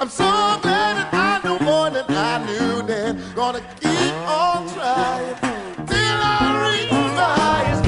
I'm so glad that I know more than I knew then. Gonna keep on trying till I reach the highest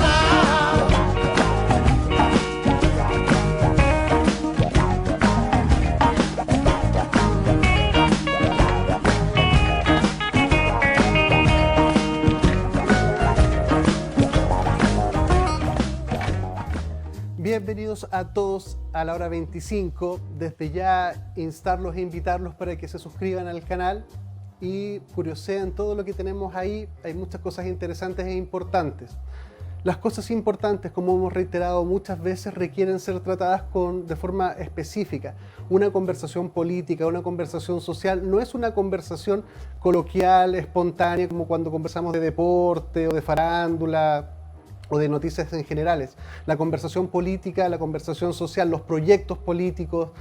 Bienvenidos a todos a la hora 25. Desde ya instarlos e invitarlos para que se suscriban al canal y curioseen todo lo que tenemos ahí. Hay muchas cosas interesantes e importantes. Las cosas importantes, como hemos reiterado muchas veces, requieren ser tratadas de forma específica. Una conversación política, una conversación social, no es una conversación coloquial, espontánea, como cuando conversamos de deporte o de farándula o de noticias en generales. La conversación política, la conversación social, los proyectos políticos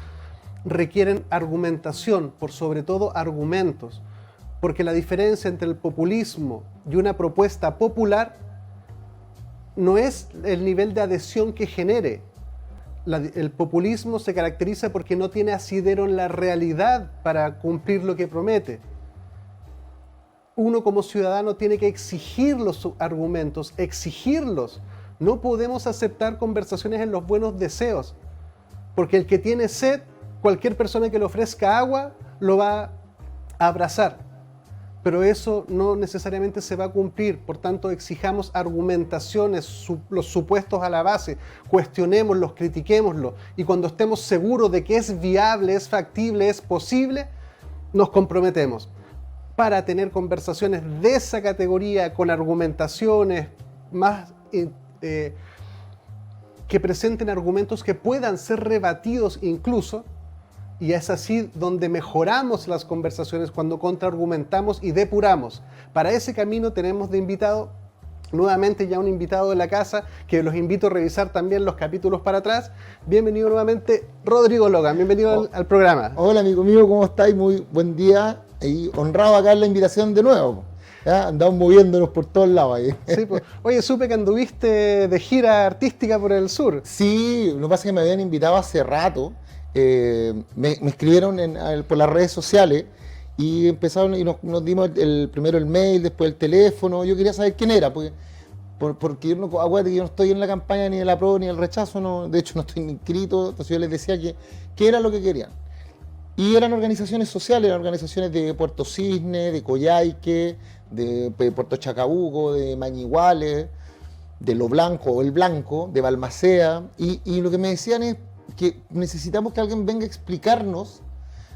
requieren argumentación, por sobre todo argumentos, porque la diferencia entre el populismo y una propuesta popular no es el nivel de adhesión que genere. El populismo se caracteriza porque no tiene asidero en la realidad para cumplir lo que promete. Uno como ciudadano tiene que exigir los argumentos, exigirlos. No podemos aceptar conversaciones en los buenos deseos, porque el que tiene sed, cualquier persona que le ofrezca agua, lo va a abrazar. Pero eso no necesariamente se va a cumplir, por tanto exijamos argumentaciones, los supuestos a la base, cuestionémoslos, critiquémoslos, y cuando estemos seguros de que es viable, es factible, es posible, nos comprometemos. Para tener conversaciones de esa categoría, con argumentaciones más que presenten argumentos que puedan ser rebatidos incluso, y es así donde mejoramos las conversaciones cuando contraargumentamos y depuramos. Para ese camino tenemos de invitado nuevamente ya un invitado de la casa, que los invito a revisar también los capítulos para atrás. Bienvenido nuevamente, Rodrigo Logan, bienvenido al programa. Hola amigo mío, ¿cómo estáis? Muy buen día y honrado acá en la invitación de nuevo. ¿Ya? Andamos moviéndonos por todos lados ahí. Sí, pues. Oye, supe que anduviste de gira artística por el sur. Sí, lo que pasa es que me habían invitado hace rato, me escribieron por las redes sociales y empezaron y nos dimos primero el mail, después el teléfono. Yo quería saber quién era, porque yo acuérdate que yo no estoy en la campaña ni de la apruebo ni del rechazo, no, de hecho no estoy inscrito, entonces yo les decía que era lo que querían. Y eran organizaciones sociales, eran organizaciones de Puerto Cisne, de Coyhaique, de Puerto Chacabuco, de Mañiguales, de Lo Blanco o El Blanco, de Balmaceda, y lo que me decían es que necesitamos que alguien venga a explicarnos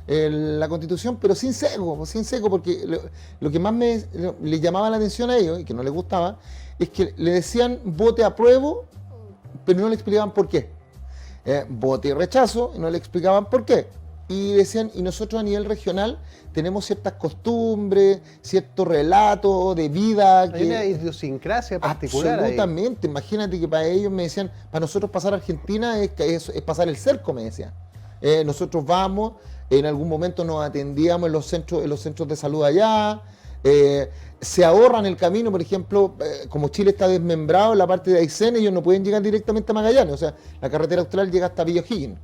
la Constitución, pero sin seco, porque lo que más les llamaba la atención a ellos, y que no les gustaba, es que le decían vote apruebo, pero no le explicaban por qué. Vote rechazo, y no le explicaban por qué. Y decían, y nosotros a nivel regional tenemos ciertas costumbres, cierto relato de vida. Hay una idiosincrasia particular. Absolutamente. Ahí. Imagínate que para ellos me decían, para nosotros pasar a Argentina es pasar el cerco, me decían. Nosotros vamos, en algún momento nos atendíamos en los centros de salud allá. Se ahorran el camino, por ejemplo, como Chile está desmembrado en la parte de Aysén, ellos no pueden llegar directamente a Magallanes, o sea, la carretera austral llega hasta Villa O'Higgins.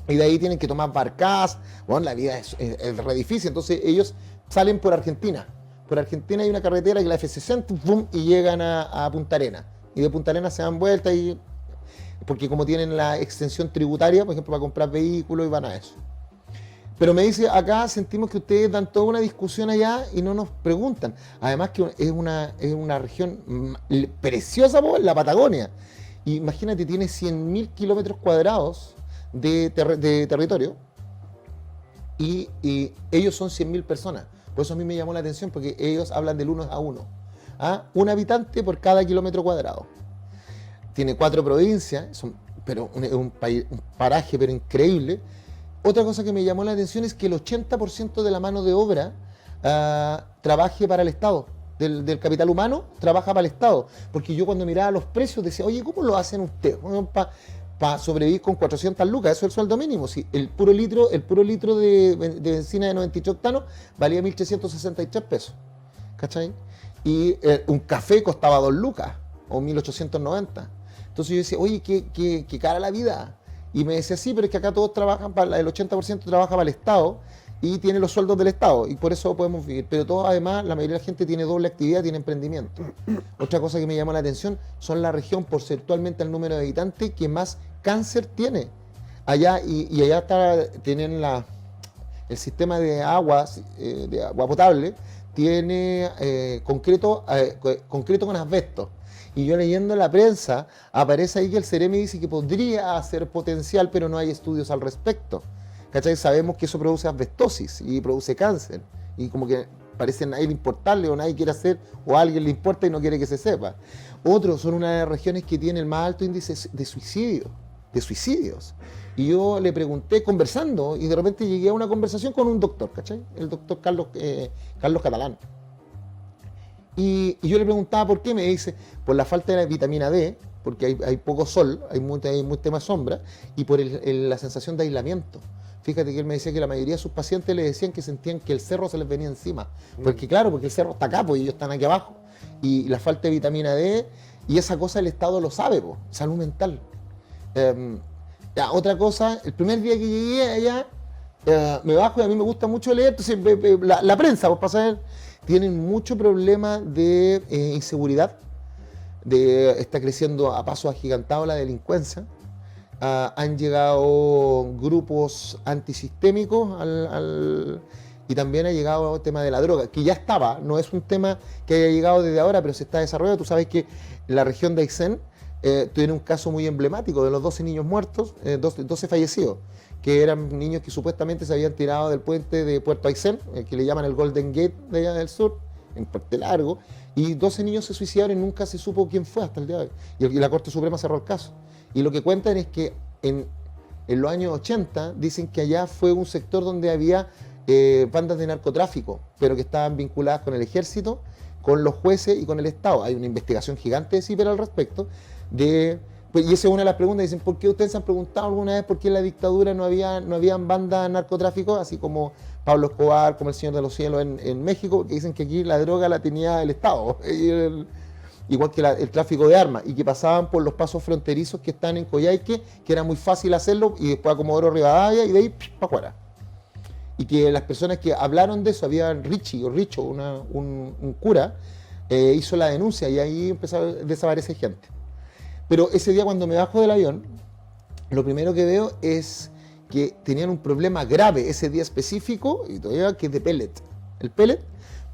Y de ahí tienen que tomar barcas, bueno, la vida es re difícil, entonces ellos salen por Argentina. Por Argentina hay una carretera que la F60, boom, y llegan a Punta Arenas. Y de Punta Arenas se dan vueltas, porque como tienen la extensión tributaria, por ejemplo, para comprar vehículos y van a eso. Pero me dice, acá sentimos que ustedes dan toda una discusión allá y no nos preguntan. Además que es una región preciosa, la Patagonia. Y imagínate, tiene 100.000 kilómetros cuadrados de territorio y ellos son 100.000 personas. Por eso a mí me llamó la atención, porque ellos hablan del 1 a 1. Un habitante por cada kilómetro cuadrado. Tiene 4 provincias, pero es un paraje pero increíble. Otra cosa que me llamó la atención es que el 80% de la mano de obra trabaje para el Estado. Del capital humano trabaja para el Estado. Porque yo cuando miraba los precios decía, oye, ¿cómo lo hacen ustedes? Para sobrevivir con 400 lucas, eso es el sueldo mínimo. Si el puro litro de benzina de 98 octanos valía 1.363 pesos. ¿Cachai? Y un café costaba 2 lucas o 1.890. Entonces yo decía, oye, qué cara la vida. Y me decía, sí, pero es que acá todos trabajan, el 80% trabaja para el Estado y tiene los sueldos del Estado y por eso podemos vivir. Pero todos, además, la mayoría de la gente tiene doble actividad, tiene emprendimiento. Otra cosa que me llamó la atención son la región porcentualmente el número de habitantes que más cáncer tiene. Allá, y allá tienen el sistema de agua potable, tiene concreto con asbesto. Y yo leyendo en la prensa, aparece ahí que el Ceremi dice que podría ser potencial, pero no hay estudios al respecto. ¿Cachai? Sabemos que eso produce asbestosis y produce cáncer. Y como que parece a nadie le importarle o nadie quiere hacer, o a alguien le importa y no quiere que se sepa. Otros son una de las regiones que tiene el más alto índice de suicidios. Y yo le pregunté conversando, y de repente llegué a una conversación con un doctor, ¿cachai? El doctor Carlos Catalán. Y yo le preguntaba por qué, me dice, por la falta de la vitamina D, porque hay poco sol, hay muy tema sombra, y por la sensación de aislamiento. Fíjate que él me decía que la mayoría de sus pacientes le decían que sentían que el cerro se les venía encima. Porque claro, porque el cerro está acá, pues ellos están aquí abajo. Y la falta de vitamina D, y esa cosa el Estado lo sabe, pues, salud mental. Otra cosa, el primer día que llegué allá, me bajo y a mí me gusta mucho leer, entonces la prensa, pues, para saber, tienen mucho problema de inseguridad, está creciendo a pasos agigantados la delincuencia. Han llegado grupos antisistémicos y también ha llegado el tema de la droga, que ya estaba, no es un tema que haya llegado desde ahora, pero se está desarrollando. Tú sabes que la región de Aysén tiene un caso muy emblemático de los 12 niños muertos, 12 fallecidos, que eran niños que supuestamente se habían tirado del puente de Puerto Aysén, que le llaman el Golden Gate de allá del sur, en Puente Largo, y 12 niños se suicidaron y nunca se supo quién fue hasta el día de hoy. Y la Corte Suprema cerró el caso. Y lo que cuentan es que en los años 80 dicen que allá fue un sector donde había bandas de narcotráfico, pero que estaban vinculadas con el ejército, con los jueces y con el Estado. Hay una investigación gigante de CIPER al respecto, pues, y esa es una de las preguntas. Dicen, ¿por qué ustedes se han preguntado alguna vez por qué en la dictadura no habían bandas de narcotráfico, así como Pablo Escobar, como el Señor de los Cielos en México, que dicen que aquí la droga la tenía el Estado, igual que el tráfico de armas, y que pasaban por los pasos fronterizos que están en Coyhaique, que era muy fácil hacerlo, y después a Comodoro Rivadavia, y de ahí para afuera. Y que las personas que hablaron de eso, había Richo, un cura, hizo la denuncia, y ahí empezó a desaparecer gente. Pero ese día cuando me bajo del avión, lo primero que veo es que tenían un problema grave ese día específico, y todavía que es de pellet. El pellet,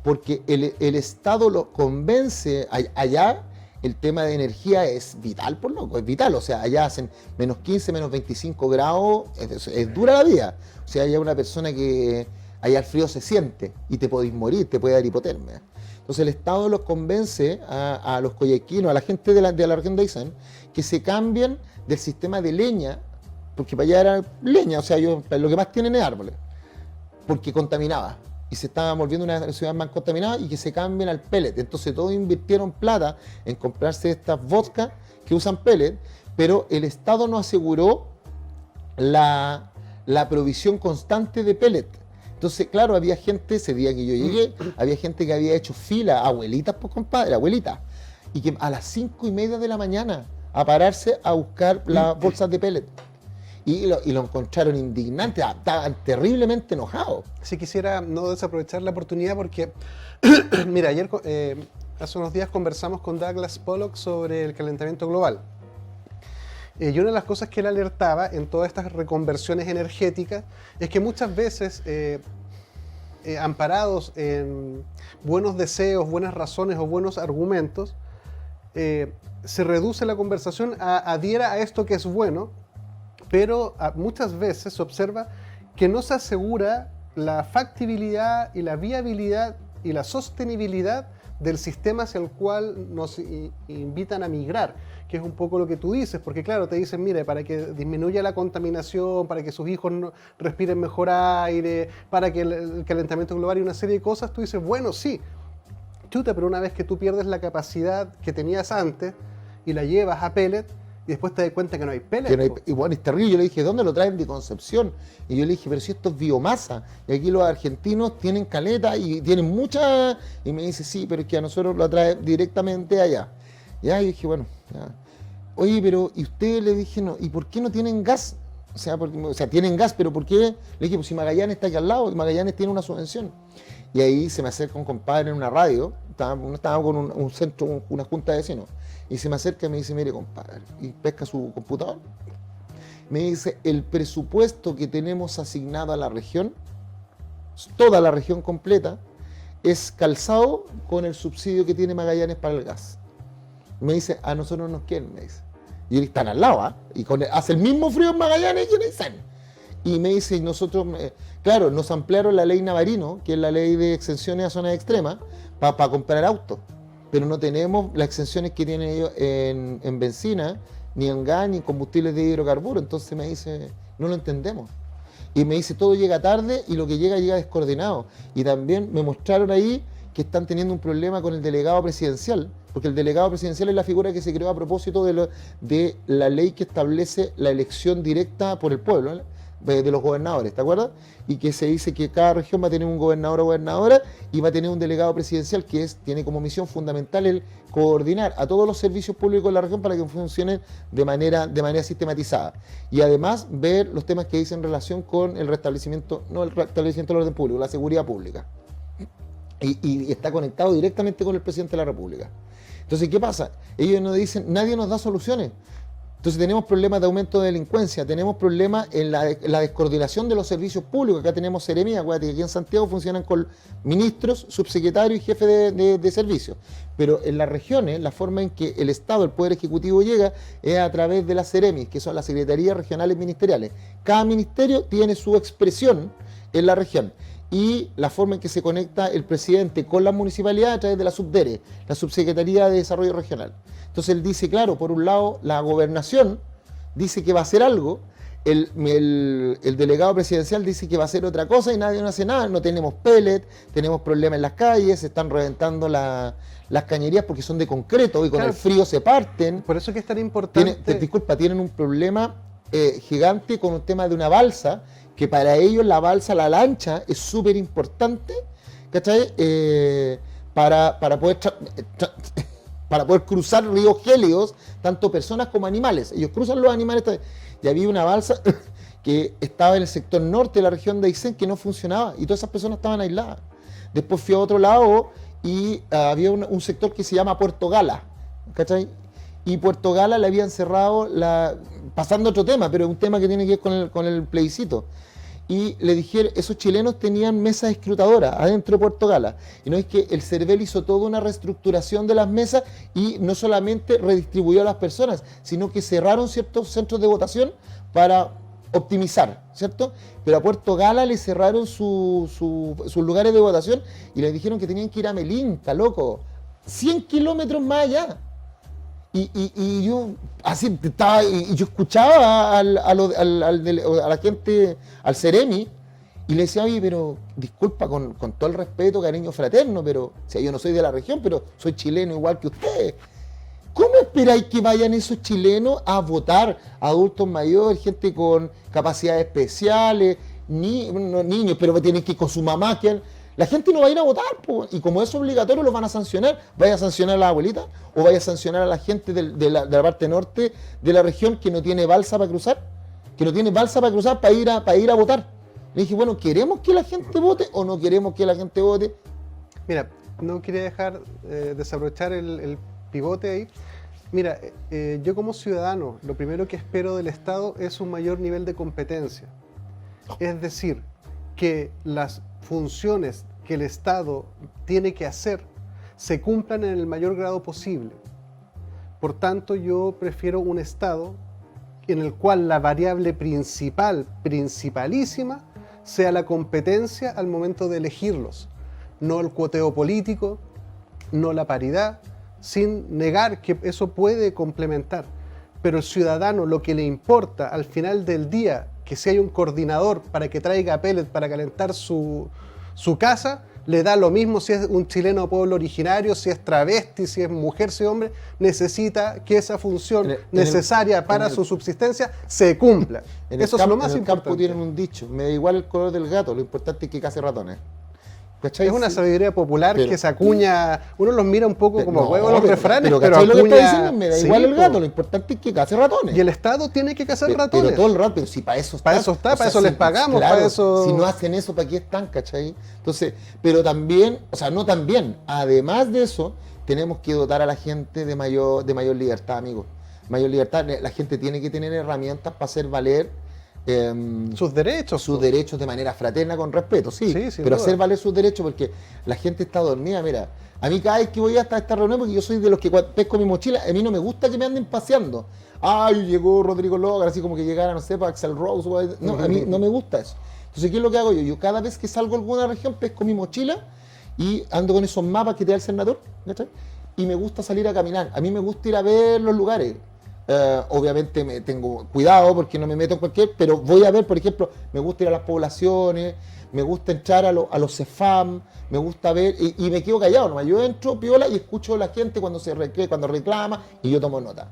porque el Estado lo convence, allá el tema de energía es vital, por loco, es vital. O sea, allá hacen menos 15, menos 25 grados, es dura la vida. O sea, allá una persona que allá el frío se siente y te podéis morir, te puede dar hipotermia. Entonces el Estado los convence a los coyhaiquinos, a la gente de la región de Aysén, que se cambien del sistema de leña, porque para allá era leña, o sea, lo que más tienen es árboles, porque contaminaba. Y se estaba volviendo una ciudad más contaminada, y que se cambien al pellet. Entonces todos invirtieron plata en comprarse estas vodkas que usan pellet, pero el Estado no aseguró la provisión constante de pellet. Entonces, claro, había gente, ese día que yo llegué, había gente que había hecho fila, abuelitas, pues compadre, abuelitas, y que a las 5:30 de la mañana a pararse a buscar las bolsas de pellet. Y lo encontraron indignante, estaban terriblemente enojados. Sí, quisiera no desaprovechar la oportunidad porque, mira, ayer, hace unos días conversamos con Douglas Pollock sobre el calentamiento global. Y una de las cosas que él alertaba en todas estas reconversiones energéticas es que muchas veces, amparados en buenos deseos, buenas razones o buenos argumentos, se reduce la conversación a adhiera a esto que es bueno, pero muchas veces se observa que no se asegura la factibilidad y la viabilidad y la sostenibilidad del sistema hacia el cual nos invitan a migrar, que es un poco lo que tú dices, porque claro, te dicen, mire, para que disminuya la contaminación, para que sus hijos respiren mejor aire, para que el calentamiento global y una serie de cosas, tú dices, bueno, sí, chuta, pero una vez que tú pierdes la capacidad que tenías antes y la llevas a pellet, y después te das cuenta que no hay pellet. Y bueno, es terrible. Yo le dije, ¿dónde lo traen de Concepción? Y yo le dije, pero si esto es biomasa. Y aquí los argentinos tienen caleta y tienen mucha. Y me dice, sí, pero es que a nosotros lo trae directamente allá. Ya, y dije, bueno, ya. Oye, pero, y usted le dije, no, ¿y por qué no tienen gas? O sea, tienen gas, pero ¿por qué? Le dije, pues si Magallanes está aquí al lado, Magallanes tiene una subvención. Y ahí se me acerca un compadre en una radio, estaba con un centro, una junta de vecinos. Y se me acerca y me dice, mire compadre, y pesca su computador. Me dice, el presupuesto que tenemos asignado a la región, toda la región completa, es calzado con el subsidio que tiene Magallanes para el gas. Me dice, a nosotros nos quieren, me dice. Y están al lado, y hace el mismo frío en Magallanes que en Aysén. Y me dice, nosotros, claro, nos ampliaron la ley Navarino, que es la ley de exenciones a zonas extremas, para comprar autos. Pero no tenemos las exenciones que tienen ellos en benzina, ni en gas, ni en combustibles de hidrocarburos. Entonces me dice, no lo entendemos. Y me dice, todo llega tarde y lo que llega descoordinado. Y también me mostraron ahí que están teniendo un problema con el delegado presidencial, porque el delegado presidencial es la figura que se creó a propósito de la ley que establece la elección directa por el pueblo, ¿no? De los gobernadores, ¿te acuerdas? Y que se dice que cada región va a tener un gobernador o gobernadora y va a tener un delegado presidencial que tiene como misión fundamental el coordinar a todos los servicios públicos de la región para que funcionen de manera sistematizada. Y además ver los temas que dicen en relación con el restablecimiento del orden público, la seguridad pública. Y está conectado directamente con el presidente de la República. Entonces, ¿qué pasa? Ellos nos dicen, nadie nos da soluciones. Entonces tenemos problemas de aumento de delincuencia, tenemos problemas en la descoordinación de los servicios públicos. Acá tenemos Seremi, acuérdate que aquí en Santiago funcionan con ministros, subsecretarios y jefes de servicios. Pero en las regiones, la forma en que el Estado, el Poder Ejecutivo llega es a través de las Seremis, que son las Secretarías Regionales Ministeriales. Cada ministerio tiene su expresión en la región. y la forma en que se conecta el presidente con la municipalidad a través de la SUBDERE, la Subsecretaría de Desarrollo Regional. Entonces él dice, claro, por un lado la gobernación dice que va a hacer algo, el delegado presidencial dice que va a hacer otra cosa y nadie no hace nada, no tenemos pellet, tenemos problemas en las calles, se están reventando las cañerías porque son de concreto y con Claro. el frío se parten. Por eso es que es tan importante. Tienen un problema gigante con un tema de una balsa, que para ellos la balsa, la lancha, es súper importante, ¿cachai? Para poder cruzar ríos gélidos, tanto personas como animales. Ellos cruzan los animales. Y había una balsa que estaba en el sector norte de la región de Aysén que no funcionaba y todas esas personas estaban aisladas. Después fui a otro lado y había un sector que se llama Puerto Gala, ¿cachai? Y Puerto Gala le habían cerrado, pasando a otro tema, pero es un tema que tiene que ver con el plebiscito. Y le dijeron, esos chilenos tenían mesas escrutadoras adentro de Puerto Gala. Y no es que el CERVEL hizo toda una reestructuración de las mesas y no solamente redistribuyó a las personas, sino que cerraron ciertos centros de votación para optimizar, ¿cierto? Pero a Puerto Gala le cerraron sus lugares de votación y le dijeron que tenían que ir a Melinta, loco, 100 kilómetros más allá. Y yo así estaba, y yo escuchaba a la gente, al Ceremi, y le decía, oye, pero disculpa, con todo el respeto, cariño fraterno, pero o sea, yo no soy de la región, pero soy chileno igual que ustedes. ¿Cómo esperáis que vayan esos chilenos a votar? Adultos mayores, gente con capacidades especiales, niños, pero tienen que ir con su mamá. La gente no va a ir a votar, po, y como es obligatorio los van a sancionar. ¿Vaya a sancionar a la abuelita o vaya a sancionar a la gente de la parte norte de la región que no tiene balsa para cruzar? Que no tiene balsa para cruzar para ir a votar. Le dije, bueno, ¿queremos que la gente vote o no queremos que la gente vote? Mira, no quería dejar desaprovechar el pivote ahí. Mira, yo como ciudadano, lo primero que espero del Estado es un mayor nivel de competencia. Es decir, que las funciones que el Estado tiene que hacer se cumplan en el mayor grado posible. Por tanto, yo prefiero un Estado en el cual la variable principalísima, sea la competencia al momento de elegirlos, no el cuoteo político, no la paridad, sin negar que eso puede complementar. Pero el ciudadano, lo que le importa al final del día, que si hay un coordinador para que traiga pellet para calentar su casa, le da lo mismo si es un chileno de pueblo originario, si es travesti, si es mujer, si es hombre, necesita que esa función necesaria para su subsistencia se cumpla. Eso es lo más importante. En el campo tienen un dicho, me da igual el color del gato, lo importante es que case ratones. ¿Cachai? Es una sabiduría popular que se acuña, uno los mira un poco como huevos los refranes, pero acuña... lo que está diciendo, me da igual el gato, lo importante es que case ratones. Y el Estado tiene que cazar ratones. Pero todo el rato, pero si para eso está. Para eso les pagamos, claro, para eso... Si no hacen eso, ¿para qué están, cachai? Entonces, pero también, o sea, no también, además de eso, tenemos que dotar a la gente de mayor libertad, amigos. Mayor libertad, la gente tiene que tener herramientas para hacer valer sus derechos de manera fraterna, con respeto, sí, sin pero duda. hacer valer sus derechos, porque la gente está dormida. Mira, a mí cada vez que voy hasta esta reunión, porque yo soy de los que pesco mi mochila, a mí no me gusta que me anden paseando. Ay, llegó Rodrigo Logar, así como que llegara, no sé, para Axel Rose. No, a mí no me gusta eso. Entonces, ¿qué es lo que hago yo? Yo cada vez que salgo a alguna región, pesco mi mochila y ando con esos mapas que te da el senador, ¿cachai? Y me gusta salir a caminar. A mí me gusta ir a ver los lugares. Obviamente me tengo cuidado porque no me meto en cualquier, pero voy a ver, por ejemplo, me gusta ir a las poblaciones, me gusta entrar a los CEFAM, me gusta ver, y me quedo callado nomás. Yo entro, piola, y escucho a la gente cuando reclama, y yo tomo nota.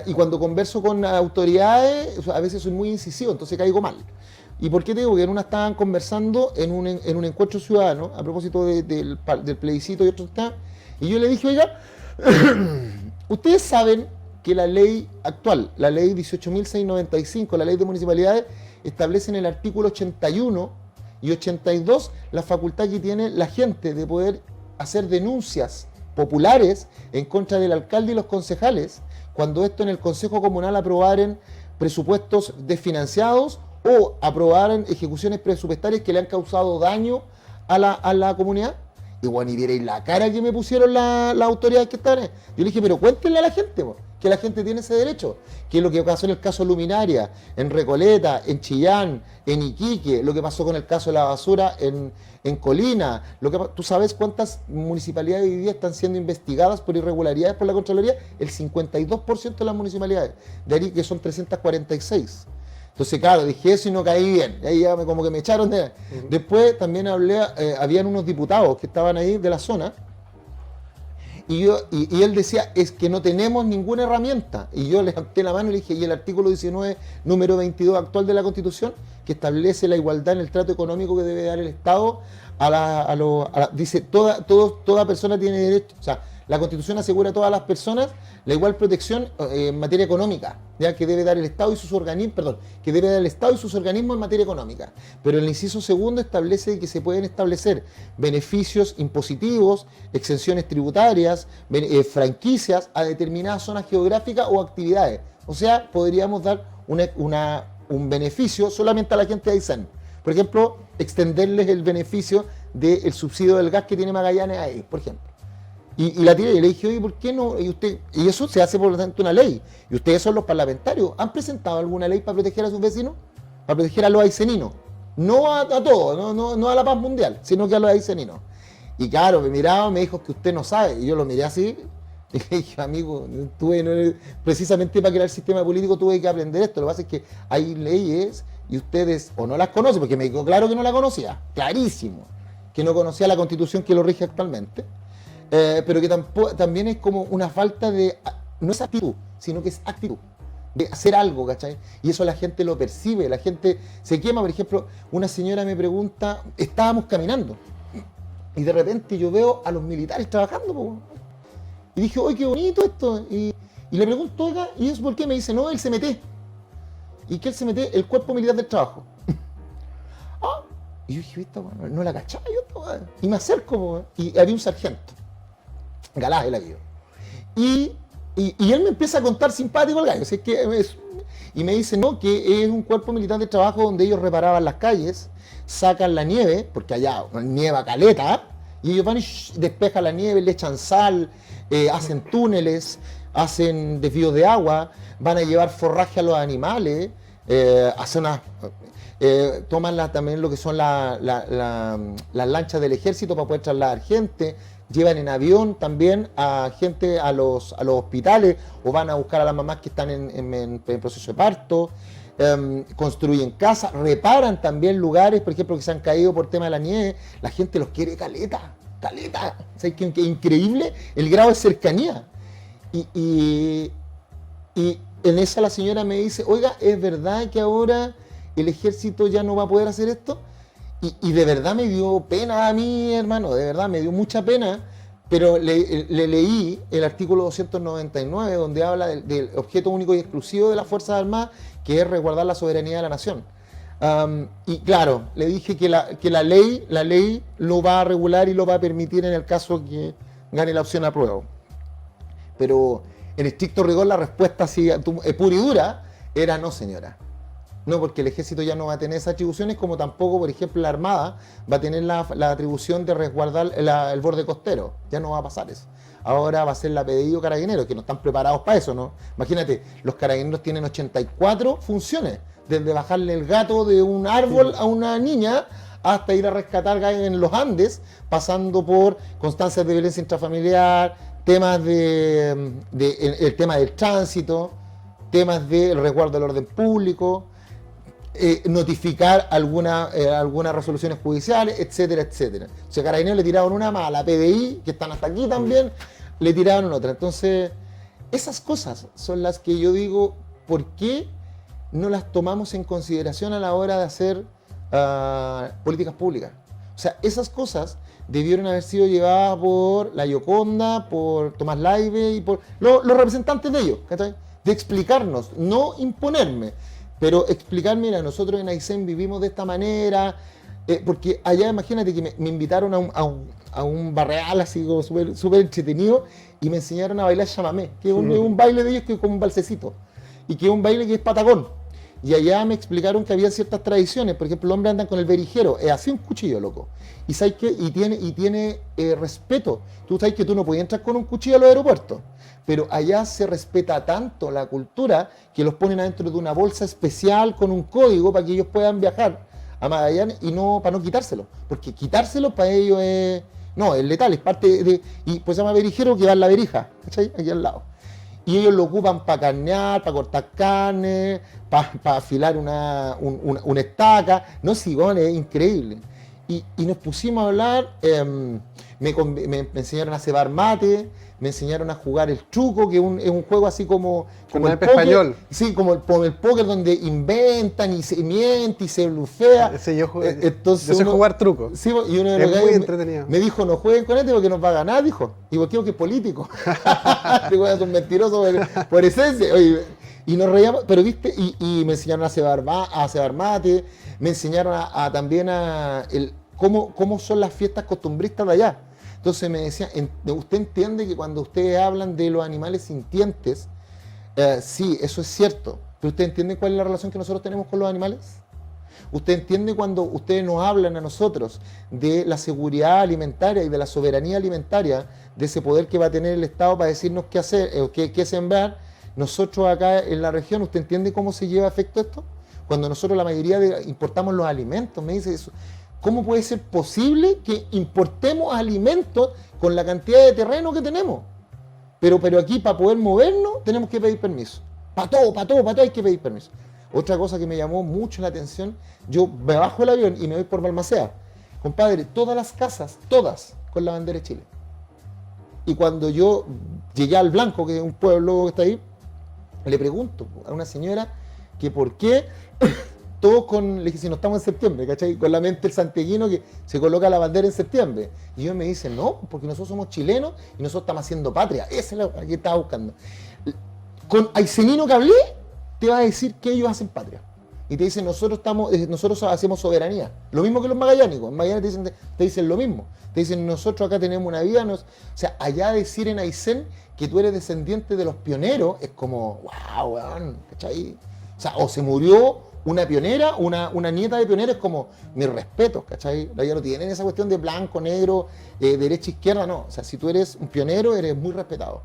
Y cuando converso con autoridades, a veces soy muy incisivo, entonces caigo mal. ¿Y por qué te digo? Que en una estaban conversando en un encuentro ciudadano, a propósito del plebiscito y otro está, y yo le dije, oiga, ustedes saben que la ley actual, la ley 18.695, la ley de municipalidades, establece en el artículo 81 y 82 la facultad que tiene la gente de poder hacer denuncias populares en contra del alcalde y los concejales, cuando esto en el Consejo Comunal aprobaren presupuestos desfinanciados o aprobaran ejecuciones presupuestarias que le han causado daño a la comunidad. Y bueno, y vierais la cara que me pusieron las autoridades que estaban. Yo le dije, pero cuéntenle a la gente, que la gente tiene ese derecho, que es lo que pasó en el caso Luminaria, en Recoleta, en Chillán, en Iquique, lo que pasó con el caso de la basura en Colina. ¿Tú sabes cuántas municipalidades hoy día están siendo investigadas por irregularidades por la Contraloría? El 52% de las municipalidades, de ahí que son 346. Entonces, claro, dije eso y no caí bien. Ahí ya como que me echaron de... Después también habían unos diputados que estaban ahí de la zona, y él decía, es que no tenemos ninguna herramienta. Y yo levanté la mano y le dije, y el artículo 19, número 22 actual de la Constitución, que establece la igualdad en el trato económico que debe dar el Estado dice, toda persona tiene derecho, o sea, la Constitución asegura a todas las personas la igual protección en materia económica, ya que debe dar el Estado y sus organismos, que debe dar el Estado y sus organismos en materia económica. Pero el inciso segundo establece que se pueden establecer beneficios impositivos, exenciones tributarias, franquicias a determinadas zonas geográficas o actividades. O sea, podríamos dar un beneficio solamente a la gente de Aysén. Por ejemplo, extenderles el beneficio del subsidio del gas que tiene Magallanes ahí, por ejemplo. Y la tiré y le dije, oye, ¿por qué no? Y eso se hace por lo tanto una ley. Y ustedes son los parlamentarios. ¿Han presentado alguna ley para proteger a sus vecinos? Para proteger a los ayseninos. No a todos, no a la paz mundial, sino que a los ayseninos. Y claro, me miraba, me dijo que usted no sabe. Y yo lo miré así. Y le dije, amigo, precisamente para crear el sistema político tuve que aprender esto. Lo que pasa es que hay leyes y ustedes o no las conocen, porque me dijo claro que no la conocía, clarísimo, que no conocía la Constitución que lo rige actualmente. Pero que también es como una falta de, no es actitud, sino que es actitud, de hacer algo, ¿cachai? Y eso la gente lo percibe, la gente se quema. Por ejemplo, una señora me pregunta, estábamos caminando, y de repente yo veo a los militares trabajando, po. Y dije, oye, qué bonito esto, y le pregunto, oiga, ¿y eso por qué? Me dice, no, el CMT. ¿Y qué el CMT? El Cuerpo Militar del Trabajo. Y yo dije, no la cachaba yo, y me acerco, po, y había un sargento. Galás el avión. Y él me empieza a contar simpático el gallo. Y me dice, no, que es un cuerpo militar de trabajo donde ellos reparaban las calles, sacan la nieve, porque allá nieva caleta, y ellos van y despejan la nieve, le echan sal, hacen túneles, hacen desvíos de agua, van a llevar forraje a los animales, toman también lo que son las lanchas del ejército para poder trasladar gente. Llevan en avión también a gente a los hospitales, o van a buscar a las mamás que están en proceso de parto, construyen casas, reparan también lugares, por ejemplo, que se han caído por tema de la nieve. La gente los quiere caleta. ¿Sabes qué increíble el grado de cercanía? Y en esa la señora me dice, oiga, ¿es verdad que ahora el ejército ya no va a poder hacer esto? Y de verdad me dio pena a mí, hermano, de verdad me dio mucha pena, pero le leí el artículo 299, donde habla del objeto único y exclusivo de las Fuerzas Armadas, que es resguardar la soberanía de la nación. Y claro, le dije que la ley lo va a regular y lo va a permitir en el caso que gane la opción apruebo. Pero en estricto rigor la respuesta así, pura y dura, era no, señora. No, porque el ejército ya no va a tener esas atribuciones, como tampoco, por ejemplo, la Armada va a tener la atribución de resguardar el borde costero. Ya no va a pasar eso. Ahora va a ser la PDI o Carabineros, que no están preparados para eso, ¿no? Imagínate, los Carabineros tienen 84 funciones, desde bajarle el gato de un árbol a una niña hasta ir a rescatar en los Andes, pasando por constancias de violencia intrafamiliar, temas el tema del tránsito, temas del resguardo del orden público, notificar algunas resoluciones judiciales, etcétera, etcétera. O sea, Carabineros le tiraron una más a la PDI, que están hasta aquí también, le tiraron otra. Entonces, esas cosas son las que yo digo, ¿por qué no las tomamos en consideración a la hora de hacer políticas públicas? O sea, esas cosas debieron haber sido llevadas por la Gioconda, por Tomás Laibe y por los representantes de ellos, ¿cachai? De explicarnos, no imponerme, pero explicar, mira, nosotros en Aysén vivimos de esta manera, porque allá imagínate que me invitaron a un barreal así como súper entretenido, y me enseñaron a bailar chamamé, que es un baile de ellos que es como un balsecito, y que es un baile que es patagón. Y allá me explicaron que había ciertas tradiciones. Por ejemplo, el hombre anda con el berijero, es así un cuchillo, loco. Y sabes que tiene respeto. Tú sabes que tú no puedes entrar con un cuchillo a los aeropuertos. Pero allá se respeta tanto la cultura que los ponen adentro de una bolsa especial con un código para que ellos puedan viajar a Magallanes y no para no quitárselo. Porque quitárselo para ellos es letal, es parte de. Y pues se llama berijero, que va en la berija, ¿cachai? Aquí al lado. Y ellos lo ocupan para carnear, para cortar carne, para afilar una estaca. No, sí, bueno, es increíble. Y nos pusimos a hablar, me enseñaron a cebar mate, me enseñaron a jugar el truco, que es un juego así como el naipe póker. español. Sí, como el póker donde inventan y se miente y se blufea. Ese yo Entonces sé jugar truco. Sí, y uno de Es los muy gallos entretenido. me dijo, no jueguen con este porque nos va a ganar, dijo. Y vos quiero que es político. Digo, es un mentiroso por esencia. Oye, y nos reíamos, pero viste, y me enseñaron a cebar mate, me enseñaron también cómo son las fiestas costumbristas de allá. Entonces me decían, usted entiende que cuando ustedes hablan de los animales sintientes, sí, eso es cierto, pero usted entiende cuál es la relación que nosotros tenemos con los animales. ¿Usted entiende cuando ustedes nos hablan a nosotros de la seguridad alimentaria y de la soberanía alimentaria, de ese poder que va a tener el Estado para decirnos qué hacer, qué sembrar? Nosotros acá en la región, ¿usted entiende cómo se lleva a efecto esto? Cuando nosotros la mayoría importamos los alimentos, me dice eso. ¿Cómo puede ser posible que importemos alimentos con la cantidad de terreno que tenemos? Pero aquí para poder movernos tenemos que pedir permiso. Para todo hay que pedir permiso. Otra cosa que me llamó mucho la atención, yo me bajo el avión y me voy por Balmaceda. Compadre, todas las casas, todas, con la bandera de Chile. Y cuando yo llegué al Blanco, que es un pueblo que está ahí, le pregunto a una señora que por qué todos le dije, si no estamos en septiembre, ¿cachai? Con la mente el santiaguino que se coloca la bandera en septiembre. Y ellos me dicen, no, porque nosotros somos chilenos y nosotros estamos haciendo patria. Esa es la que estaba buscando. Con Aysenino que hablé, te va a decir que ellos hacen patria. Y te dicen, nosotros hacemos soberanía. Lo mismo que los magallánicos. En Magallanes te dicen lo mismo. Te dicen, nosotros acá tenemos una vida. O sea, allá decir en Aysén que tú eres descendiente de los pioneros es como, wow, weón, ¿cachai? O sea, o se murió una pionera, una nieta de pioneros, como mis respetos, ¿cachai? Ya no tienen esa cuestión de blanco, negro, derecha, izquierda, no. O sea, si tú eres un pionero, eres muy respetado.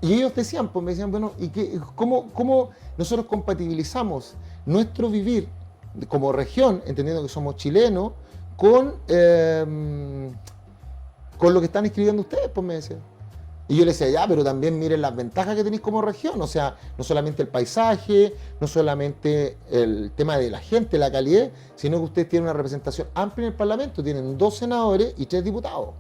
Y ellos decían, pues me decían, bueno, ¿y cómo nosotros compatibilizamos nuestro vivir como región, entendiendo que somos chilenos, con lo que están escribiendo ustedes? Pues me decían. Y yo les decía, ya, pero también miren las ventajas que tenéis como región. O sea, no solamente el paisaje, no solamente el tema de la gente, la calidad, sino que ustedes tienen una representación amplia en el Parlamento. Tienen 2 senadores y 3 diputados.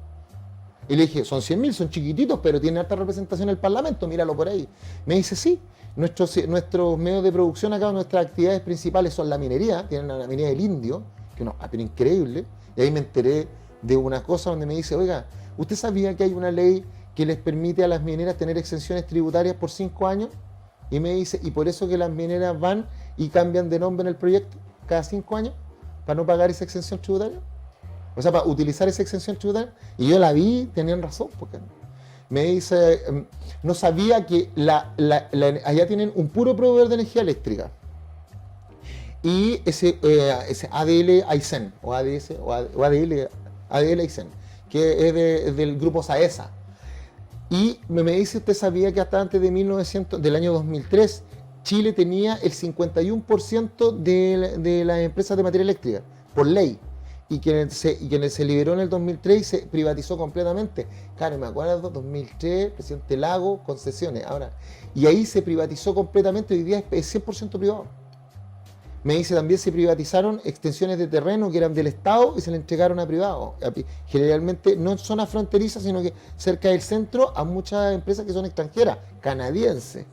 Y le dije, son 100.000, son chiquititos, pero tienen alta representación en el Parlamento, míralo por ahí. Me dice, sí, nuestros medios de producción acá, nuestras actividades principales son la minería, tienen la minería del Indio, que pero increíble. Y ahí me enteré de una cosa donde me dice, oiga, ¿usted sabía que hay una ley que les permite a las mineras tener exenciones tributarias por 5 años? Y me dice, y por eso que las mineras van y cambian de nombre en el proyecto cada 5 años, para no pagar esa exención tributaria. O sea, para utilizar esa exención tributaria. Y yo la vi, tenían razón, porque me dice, no sabía que allá tienen un puro proveedor de energía eléctrica. Y ese ADL Aysén, o ADS, o ADL Aysén, que es del grupo SAESA. Y me dice, ¿usted sabía que hasta antes de del año 2003, Chile tenía el 51% de las empresas de materia eléctrica, por ley? Y que se liberó en el 2003 y se privatizó completamente. Claro, me acuerdo, 2003, presidente Lago, concesiones. Ahora, y ahí se privatizó completamente, hoy día es 100% privado. Me dice, también se privatizaron extensiones de terreno que eran del Estado y se le entregaron a privados. Generalmente no en zonas fronterizas, sino que cerca del centro, a muchas empresas que son extranjeras, canadienses.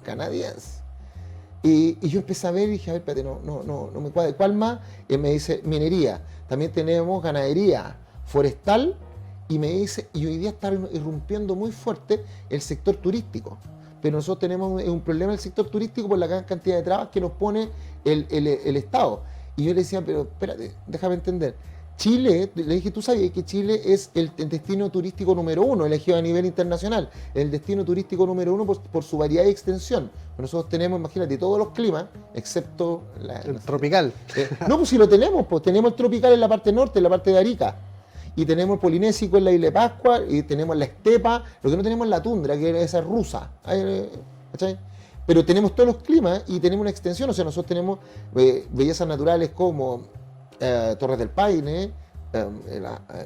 Y yo empecé a ver y dije, a ver, espérate, no me cuadra. ¿Cuál más? Y me dice, minería. También tenemos ganadería forestal. Y me dice, y hoy día está irrumpiendo muy fuerte el sector turístico. Pero nosotros tenemos un problema en el sector turístico por la gran cantidad de trabas que nos pone el Estado. Y yo le decía, pero espérate, déjame entender. Chile, le dije, tú sabías que Chile es el destino turístico número 1, elegido a nivel internacional, el destino turístico número 1 por su variedad y extensión. Nosotros tenemos, imagínate, todos los climas, excepto El tropical. no, pues si lo tenemos, pues tenemos el tropical en la parte norte, en la parte de Arica. Y tenemos el polinésico en la isla de Pascua, y tenemos la estepa, lo que no tenemos es la tundra, que es esa rusa. ¿Cachai? Pero tenemos todos los climas y tenemos una extensión, o sea, nosotros tenemos bellezas naturales como Torres del Paine,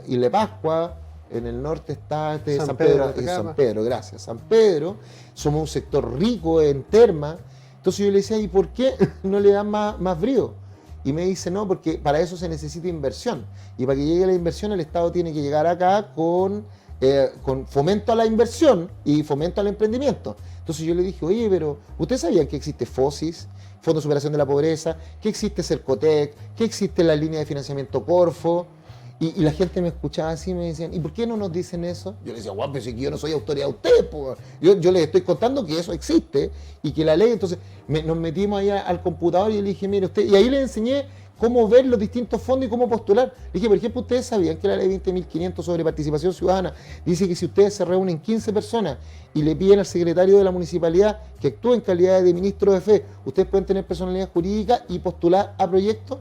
Isla de Pascua, en el norte está San Pedro de Atacama. San Pedro, gracias, San Pedro, somos un sector rico en termas, entonces yo le decía, ¿y por qué no le dan más brío? Y me dice, no, porque para eso se necesita inversión, y para que llegue la inversión el Estado tiene que llegar acá con fomento a la inversión y fomento al emprendimiento. Entonces yo le dije, oye, pero ¿ustedes sabían que existe FOSIS, Fondo de Superación de la Pobreza, que existe Cercotec, que existe la línea de financiamiento Corfo? Y la gente me escuchaba así y me decían, ¿y por qué no nos dicen eso? Yo le decía, guau, pero si yo no soy autoridad de usted, pues. Yo les estoy contando que eso existe y que la ley, entonces nos metimos ahí al computador y le dije, mire usted, y ahí le enseñé cómo ver los distintos fondos y cómo postular. Le dije, por ejemplo, ¿ustedes sabían que la ley 20.500 sobre participación ciudadana dice que si ustedes se reúnen 15 personas y le piden al secretario de la municipalidad que actúe en calidad de ministro de fe, ustedes pueden tener personalidad jurídica y postular a proyectos?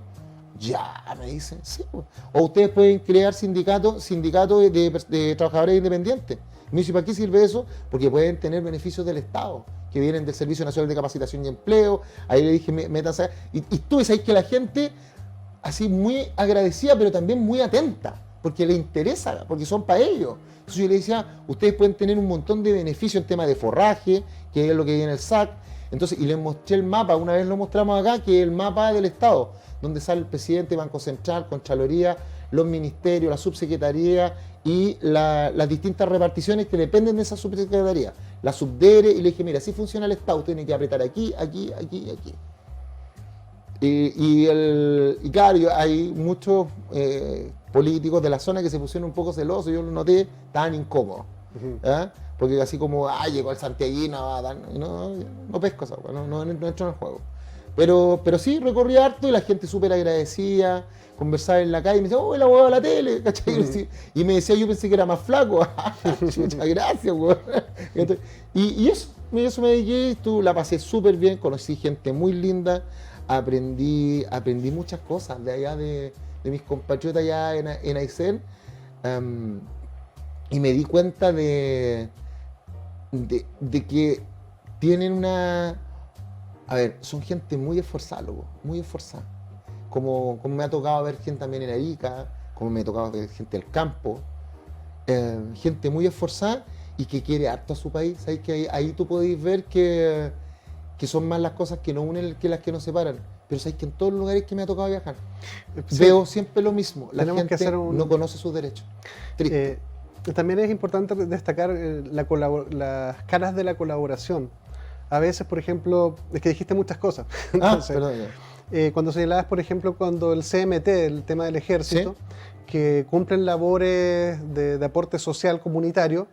Ya, me dicen, sí. O ustedes pueden crear sindicatos de trabajadores independientes. Me dice, ¿para qué sirve eso? Porque pueden tener beneficios del Estado, que vienen del Servicio Nacional de Capacitación y Empleo. Ahí le dije, métanse. Y tú ves ahí que la gente, así muy agradecida, pero también muy atenta, porque le interesa, porque son para ellos. Entonces yo le decía, ustedes pueden tener un montón de beneficios en tema de forraje, que es lo que viene el SAC. Entonces, y les mostré el mapa, una vez lo mostramos acá, que es el mapa del Estado, donde sale el presidente, Banco Central, Contraloría, los ministerios, la subsecretaría y las distintas reparticiones que dependen de esa subsecretaría. La subdere, y le dije, mira, así funciona el Estado, tiene que apretar aquí, aquí, aquí y aquí. Y claro, hay muchos políticos de la zona que se pusieron un poco celosos, yo lo noté, estaban incómodos. Porque así como, llegó el santiaguino, no pesco esa, no entro en el juego. Pero sí, recorrí harto y la gente súper agradecida, conversaba en la calle y me decía, oh, el abogado de la tele, ¿cachai? Y me decía, yo pensé que era más flaco. Muchas gracias, güey. Y eso me dediqué, la pasé súper bien, conocí gente muy linda, aprendí muchas cosas de allá de mis compatriotas allá en Aysén, y me di cuenta de que tienen una... A ver, son gente muy esforzada, loco, muy esforzada. Como me ha tocado ver gente también en Arica, como me ha tocado ver gente del campo, gente muy esforzada y que quiere harto a su país. ¿Sabes? Que ahí tú podéis ver que son más las cosas que nos unen que las que nos separan. Pero sabéis que en todos los lugares que me ha tocado viajar, sí, veo siempre lo mismo. La gente no conoce sus derechos. Triste. También es importante destacar las caras de la colaboración. A veces, por ejemplo, es que dijiste muchas cosas. Entonces, perdón. Cuando señalabas, por ejemplo, cuando el CMT, el tema del ejército, ¿sí?, que cumplen labores de aporte social comunitario,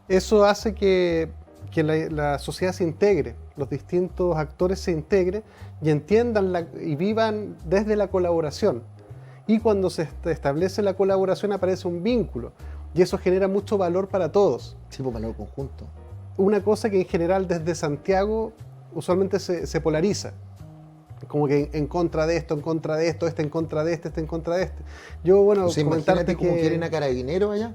eso hace que la sociedad se integre, los distintos actores se integren y entiendan y vivan desde la colaboración. Y cuando se establece la colaboración aparece un vínculo y eso genera mucho valor para todos. Sí, pues valor conjunto. Una cosa que en general desde Santiago usualmente se polariza, como que en contra de esto, en contra de esto, este en contra de este en contra de este. Yo, bueno, o sea, imagínate cómo quieren a Carabineros allá.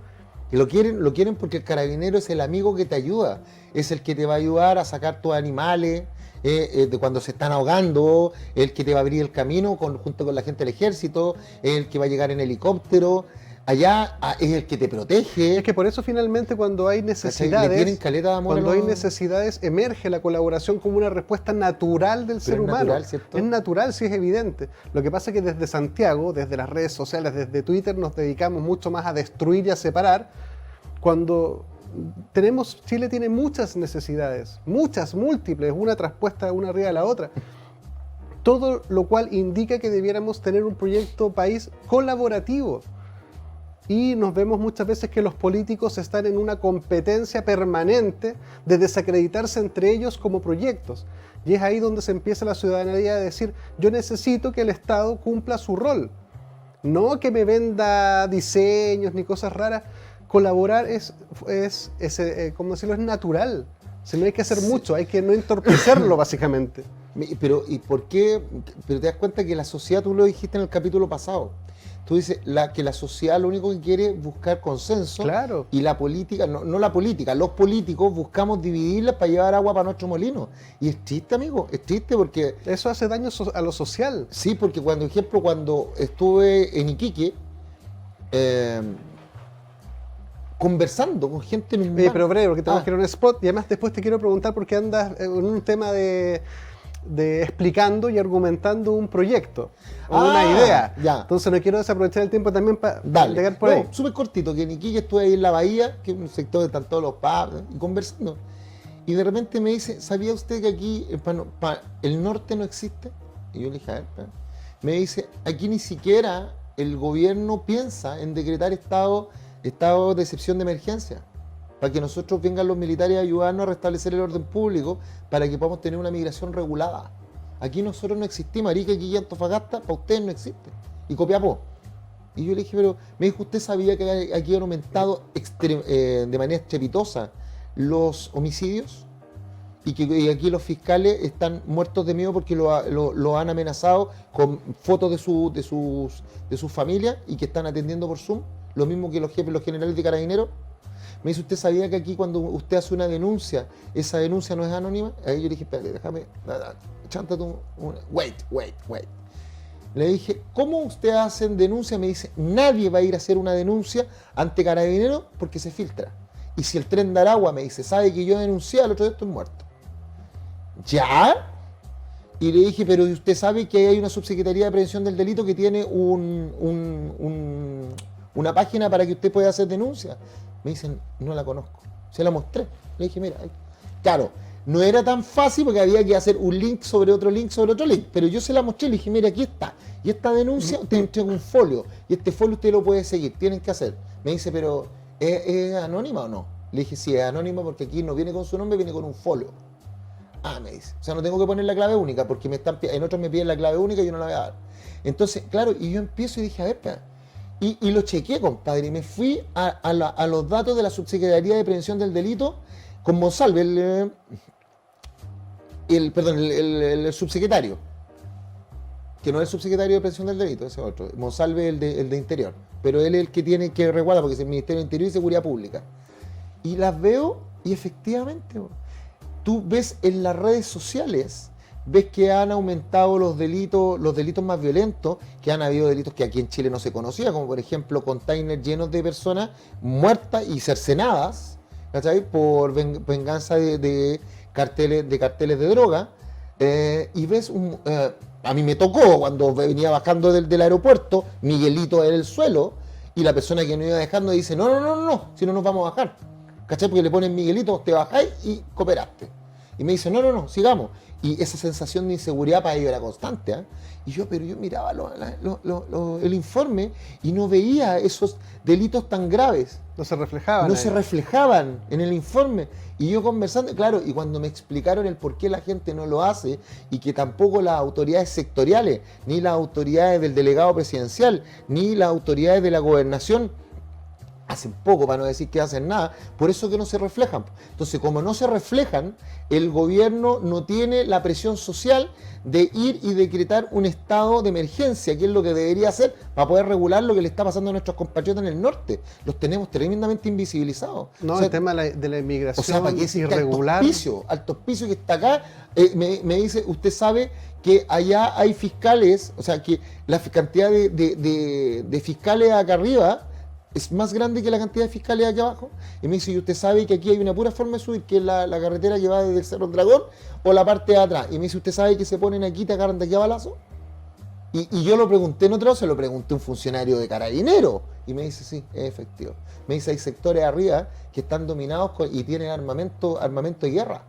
Y lo quieren porque el carabinero es el amigo que te ayuda, es el que te va a ayudar a sacar tus animales de cuando se están ahogando, el que te va a abrir el camino junto con la gente del ejército, el que va a llegar en helicóptero. Allá es el que te protege. Es que por eso finalmente cuando hay necesidades, emerge la colaboración como una respuesta natural del ser humano. Natural, ¿cierto? Es natural, sí, es evidente. Lo que pasa es que desde Santiago, desde las redes sociales, desde Twitter, nos dedicamos mucho más a destruir y a separar, cuando Chile tiene muchas necesidades, muchas, múltiples, una traspuesta una arriba de la otra. Todo lo cual indica que debiéramos tener un proyecto país colaborativo. Y nos vemos muchas veces que los políticos están en una competencia permanente de desacreditarse entre ellos como proyectos. Y es ahí donde se empieza la ciudadanía a decir, yo necesito que el Estado cumpla su rol. No que me venda diseños ni cosas raras. Colaborar ¿cómo decirlo? Es natural. Si no hay que hacer mucho, hay que no entorpecerlo básicamente. Pero, ¿y por qué? Pero te das cuenta que la sociedad, tú lo dijiste en el capítulo pasado, tú dices que la sociedad lo único que quiere es buscar consenso. Claro. Y la política, no la política, los políticos buscamos dividirlas para llevar agua para nuestro molino. Y es triste, amigo, es triste porque... Eso hace daño a lo social. Sí, porque cuando estuve en Iquique, conversando con gente en un bar. Pero breve, porque tenemos que ir a un spot y además después te quiero preguntar por qué andas en un tema de explicando y argumentando un proyecto o una idea. Ya. Entonces no quiero desaprovechar el tiempo también para llegar por ahí. Súper cortito, que en Iquique estuve ahí en la bahía, que es un sector donde están todos los pubs, y conversando. Y de repente me dice, ¿sabía usted que aquí el norte no existe? Y yo le dije, a ver, me dice, aquí ni siquiera el gobierno piensa en decretar estado de excepción de emergencia, para que nosotros vengan los militares a ayudarnos a restablecer el orden público, para que podamos tener una migración regulada. Aquí nosotros no existimos, Arica, aquí y Antofagasta, para ustedes no existe. Y Copiapó. Y yo le dije, pero me dijo, ¿usted sabía que aquí han aumentado de manera estrepitosa los homicidios? Y que aquí los fiscales están muertos de miedo porque lo han amenazado con fotos de sus familias y que están atendiendo por Zoom. Lo mismo que los jefes, los generales de Carabineros. Me dice, ¿usted sabía que aquí cuando usted hace una denuncia, esa denuncia no es anónima? Ahí yo le dije, espérate, déjame, chántate wait. Le dije, ¿cómo ustedes hacen denuncia? Me dice, nadie va a ir a hacer una denuncia ante Carabineros porque se filtra. Y si el Tren de Aragua me dice, sabe que yo denuncié, al otro día estoy muerto. ¿Ya? Y le dije, pero usted sabe que hay una subsecretaría de prevención del delito que tiene una página para que usted pueda hacer denuncia. Me dicen, no la conozco. Se la mostré. Le dije, mira, claro, no era tan fácil porque había que hacer un link sobre otro link sobre otro link, pero yo se la mostré y le dije, mira, aquí está. Y esta denuncia, usted entrega un folio, y este folio usted lo puede seguir, tienen que hacer. Me dice, pero ¿es anónima o no? Le dije, sí, es anónima porque aquí no viene con su nombre, viene con un folio. Me dice, o sea, no tengo que poner la clave única porque en otros me piden la clave única y yo no la voy a dar. Entonces, claro, y yo empiezo y dije, a ver, y lo chequeé, compadre, y me fui a los datos de la Subsecretaría de Prevención del Delito con Monsalve, el subsecretario, que no es el subsecretario de Prevención del Delito, ese otro, Monsalve el de Interior, pero él es el que tiene que resguardar porque es el Ministerio de Interior y Seguridad Pública. Y las veo y efectivamente, tú ves en las redes sociales, ves que han aumentado los delitos más violentos, que han habido delitos que aquí en Chile no se conocía, como por ejemplo containers llenos de personas muertas y cercenadas, ¿cachai? Por venganza de carteles de droga. Y ves, a mí me tocó cuando venía bajando del aeropuerto, Miguelito en el suelo, y la persona que nos iba dejando dice, no, si no nos vamos a bajar. ¿Cachai? Porque le ponen Miguelito, te bajáis y cooperaste. Y me dice, no, sigamos. Y esa sensación de inseguridad para ellos era constante. Y yo miraba el informe y no veía esos delitos tan graves. No se reflejaban. No se reflejaban en el informe. Y yo conversando, claro, y cuando me explicaron el por qué la gente no lo hace y que tampoco las autoridades sectoriales, ni las autoridades del delegado presidencial, ni las autoridades de la gobernación, hacen poco, para no decir que hacen nada, por eso que no se reflejan. Entonces, como no se reflejan, el gobierno no tiene la presión social de ir y decretar un estado de emergencia, que es lo que debería hacer para poder regular lo que le está pasando a nuestros compatriotas en el norte. Los tenemos tremendamente invisibilizados. No, o sea, el tema de la inmigración, o sea, ¿para qué irregular. Alto Hospicio que está acá, me dice, usted sabe que allá hay fiscales, o sea, que la cantidad de fiscales acá arriba es más grande que la cantidad de fiscales aquí abajo. Y me dice, ¿y usted sabe que aquí hay una pura forma de subir, que es la carretera que va desde el Cerro Dragón o la parte de atrás? Y me dice, ¿usted sabe que se ponen aquí y te agarran de aquí a balazo? Y yo lo pregunté en otro lado, se lo pregunté a un funcionario de Carabineros. Y me dice, sí, es efectivo. Me dice, hay sectores arriba que están dominados y tienen armamento de guerra.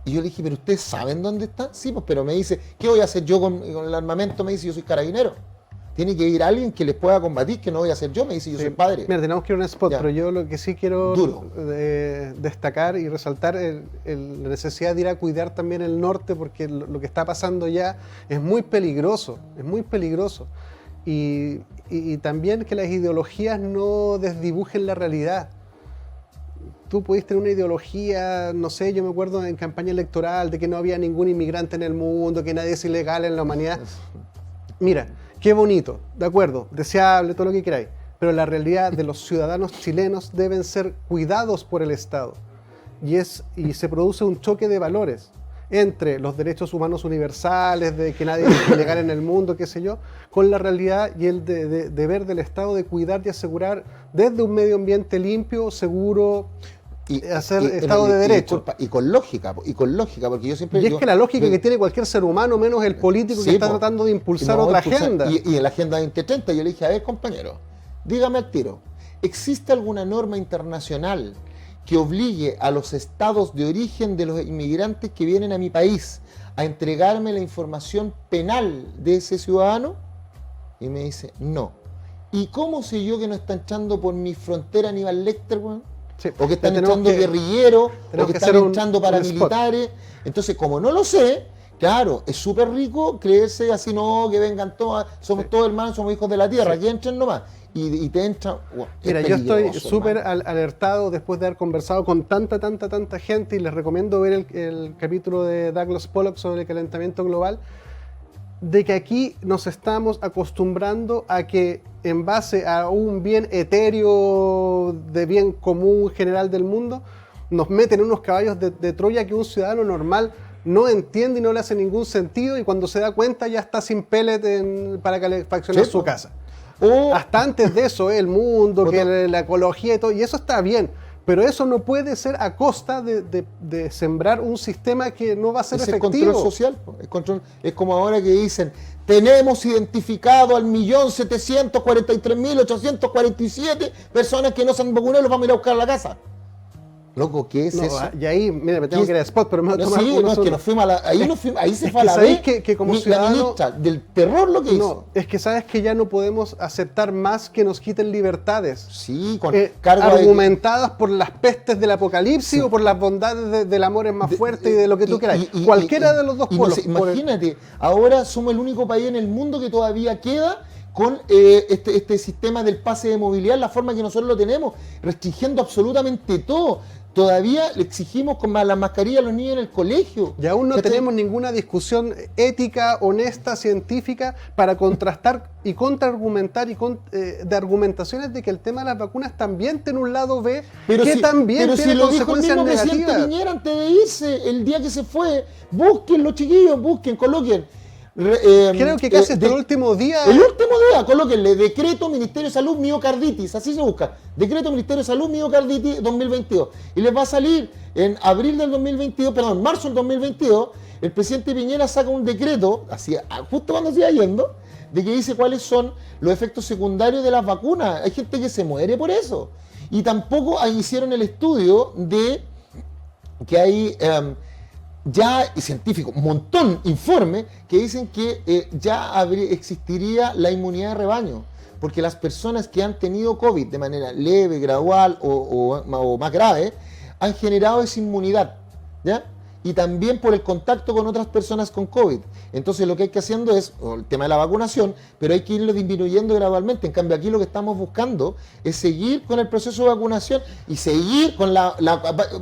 Y yo le dije, ¿pero ustedes saben dónde están? Sí, pues, pero me dice, ¿qué voy a hacer yo con el armamento? Me dice, yo soy carabinero. Tiene que ir alguien que les pueda combatir, que no voy a ser yo, me dice, yo soy padre. Mira, tenemos que ir a un spot, Ya. pero yo lo que sí quiero destacar y resaltar es la necesidad de ir a cuidar también el norte, porque lo que está pasando ya es muy peligroso, y también que las ideologías no desdibujen la realidad. Tú podés tener una ideología, no sé, yo me acuerdo en campaña electoral de que no había ningún inmigrante en el mundo, que nadie es ilegal en la humanidad. Mira, qué bonito, de acuerdo, deseable, todo lo que queráis, pero la realidad de los ciudadanos chilenos deben ser cuidados por el Estado. Y se produce un choque de valores entre los derechos humanos universales, de que nadie es ilegal en el mundo, qué sé yo, con la realidad y el deber del Estado de cuidar y asegurar desde un medio ambiente limpio, seguro, hacer Estado de Derecho. Y con lógica, porque yo siempre... Y es que la lógica que tiene cualquier ser humano, menos el político que está tratando de impulsar otra agenda. Y en la Agenda 2030 yo le dije, a ver, compañero, dígame al tiro, ¿existe alguna norma internacional que obligue a los estados de origen de los inmigrantes que vienen a mi país a entregarme la información penal de ese ciudadano? Y me dice, no. ¿Y cómo sé yo que no está entrando por mi frontera Aníbal Lecter, weón? Sí, o que están entrando guerrilleros, o que están entrando paramilitares. Entonces, como no lo sé, claro, es súper rico creerse así, no, que vengan todas, somos todos hermanos, somos hijos de la tierra, que entren nomás. Y te entran... Mira, yo estoy súper alertado después de haber conversado con tanta gente, y les recomiendo ver el capítulo de Douglas Pollock sobre el calentamiento global, de que aquí nos estamos acostumbrando a que en base a un bien etéreo de bien común general del mundo, nos meten unos caballos de Troya que un ciudadano normal no entiende y no le hace ningún sentido, y cuando se da cuenta ya está sin pellet para calefaccionar su casa. Hasta antes de eso, el mundo, que la ecología y todo, y eso está bien, pero eso no puede ser a costa de sembrar un sistema que no va a ser efectivo. Es control social, es como ahora que dicen, tenemos identificado al 1.743.847 personas que no se han vacunado y los vamos a ir a buscar a la casa. Loco, ¿qué es eso? Y ahí, mira, me tengo que ir a spot, pero me voy a tomar es que nos fuimos a ahí se fue a la vez. Que como ciudadano, del terror lo que hizo. Es que sabes que ya no podemos aceptar más que nos quiten libertades. Sí, con argumentadas por las pestes del apocalipsis o por las bondades del amor es más fuerte y de lo que tú quieras. Cualquiera de los dos polos. No sé, imagínate, ahora somos el único país en el mundo que todavía queda con este sistema del pase de movilidad, la forma que nosotros lo tenemos, restringiendo absolutamente todo. Todavía le exigimos con las mascarillas a los niños en el colegio. Y aún no tenemos ninguna discusión ética, honesta, científica, para contrastar y contraargumentar de argumentaciones de que el tema de las vacunas también tiene un lado B, también tiene consecuencias negativas. Pero si lo dijo el mismo presidente Piñera antes de irse, el día que se fue, busquen los chiquillos, coloquen. Creo que casi hasta el último día. El último día, colóquenle decreto Ministerio de Salud miocarditis, así se busca. Decreto Ministerio de Salud miocarditis 2022. Y les va a salir en marzo del 2022, el presidente Piñera saca un decreto, así, justo cuando se iba yendo, de que dice cuáles son los efectos secundarios de las vacunas. Hay gente que se muere por eso. Y tampoco hicieron el estudio de que hay... ya científicos, un montón de informes que dicen que ya existiría la inmunidad de rebaño, porque las personas que han tenido COVID de manera leve, gradual o más grave, han generado esa inmunidad, ¿ya? Y también por el contacto con otras personas con COVID. Entonces lo que hay que haciendo es el tema de la vacunación, pero hay que irlo disminuyendo gradualmente. En cambio aquí lo que estamos buscando es seguir con el proceso de vacunación y seguir con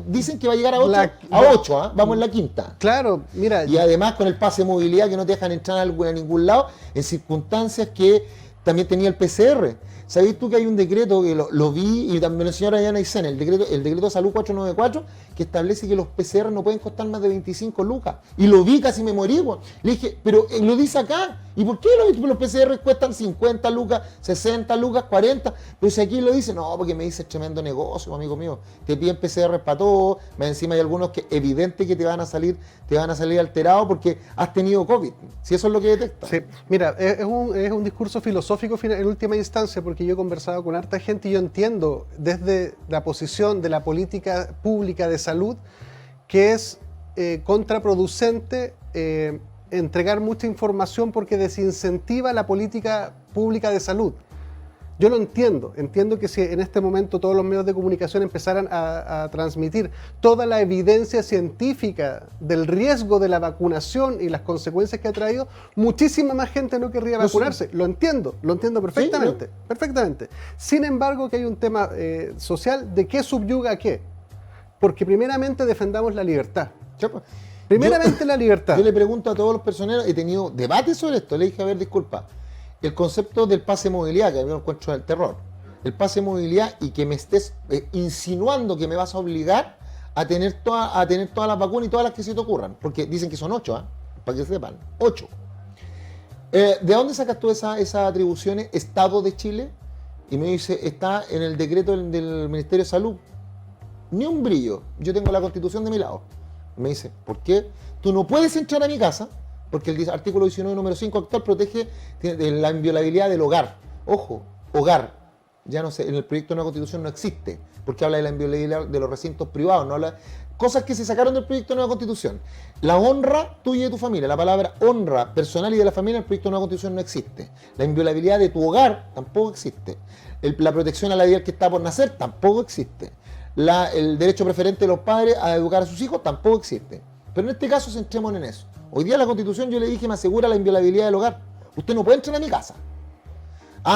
dicen que va a llegar a 8, vamos en la quinta. Claro, mira. Y además con el pase de movilidad que no te dejan entrar a ningún lado en circunstancias que también tenía el PCR. ¿Sabéis tú que hay un decreto que lo vi y también la señora Diana Aysén, el decreto de salud 494, que establece que los PCR no pueden costar más de 25 lucas? Y lo vi, casi me morí, güey. Le dije, pero lo dice acá. ¿Y por qué los PCR cuestan 50 lucas, 60 lucas, 40? Pero si aquí lo dice, no, porque me dice tremendo negocio, amigo mío. Te piden PCR para todo, más encima hay algunos que evidente que te van a salir alterados porque has tenido COVID. Si eso es lo que detecta. Sí, mira, es un discurso filosófico en última instancia, porque yo he conversado con harta gente y yo entiendo desde la posición de la política pública de salud que es contraproducente entregar mucha información porque desincentiva la política pública de salud. Yo lo entiendo que si en este momento todos los medios de comunicación empezaran a transmitir toda la evidencia científica del riesgo de la vacunación y las consecuencias que ha traído, muchísima más gente no querría vacunarse. Lo entiendo perfectamente, Sí, perfectamente. Sin embargo, que hay un tema social de qué subyuga a qué. Porque primeramente defendamos la libertad. Primeramente la libertad. Yo le pregunto a todos los personeros, he tenido debates sobre esto, le dije, a ver, disculpa, el concepto del pase de movilidad, que a mí me encuentro en el terror, el pase de movilidad y que me estés insinuando que me vas a obligar a tener todas las vacunas y todas las que se te ocurran, porque dicen que son 8, para que sepan, 8. ¿De dónde sacas tú esas atribuciones? Estado de Chile, y me dice, está en el decreto del Ministerio de Salud. Ni un brillo, yo tengo la Constitución de mi lado. Me dice, ¿por qué? Tú no puedes entrar a mi casa, porque el artículo 19, número 5 actual protege la inviolabilidad del hogar. Ojo, hogar. Ya no sé, en el proyecto de nueva Constitución no existe, porque habla de la inviolabilidad de los recintos privados, no habla... Cosas que se sacaron del proyecto de nueva Constitución. La honra tuya y de tu familia, la palabra honra personal y de la familia en el proyecto de nueva Constitución no existe. La inviolabilidad de tu hogar tampoco existe. La protección a la vida que está por nacer tampoco existe. El derecho preferente de los padres a educar a sus hijos tampoco existe. Pero en este caso centrémonos en eso. Hoy día la Constitución, yo le dije, me asegura la inviolabilidad del hogar. Usted no puede entrar a mi casa.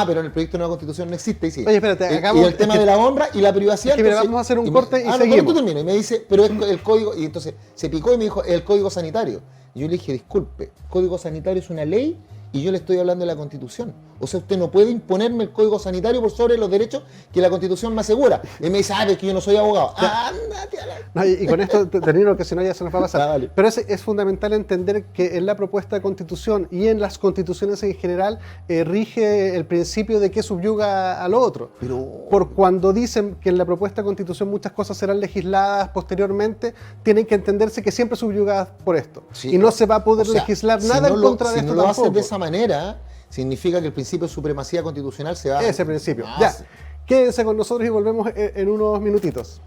Pero en el proyecto de nueva Constitución no existe. Y sí. Oye, espérate, y el tema de la honra y la privacidad. Mira, vamos a hacer un corte y seguimos. No, termino. Y me dice, pero es el código. Y entonces se picó y me dijo, el código sanitario. Y yo le dije, disculpe, código sanitario es una ley y yo le estoy hablando de la Constitución. O sea, usted no puede imponerme el código sanitario por sobre los derechos que la Constitución me asegura. Y me dice, es que yo no soy abogado. Ándate a la... No, y con esto termino, que si no ya se nos va a pasar. Dale. Pero es fundamental entender que en la propuesta de Constitución y en las constituciones en general rige el principio de que subyuga a lo otro. Por cuando dicen que en la propuesta de Constitución muchas cosas serán legisladas posteriormente, tienen que entenderse que siempre subyugadas por esto. Sí, y no se va a poder legislar nada en contra de esto tampoco. Si no lo haces de esa manera, significa que el principio de supremacía constitucional se va... Ese principio. Ya. Quédense con nosotros y volvemos en unos minutitos.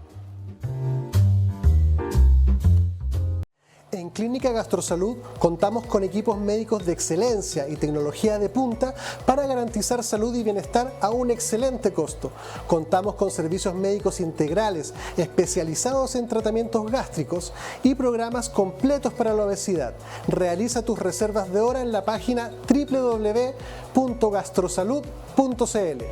En Clínica Gastrosalud contamos con equipos médicos de excelencia y tecnología de punta para garantizar salud y bienestar a un excelente costo. Contamos con servicios médicos integrales especializados en tratamientos gástricos y programas completos para la obesidad. Realiza tus reservas de hora en la página www.gastrosalud.cl.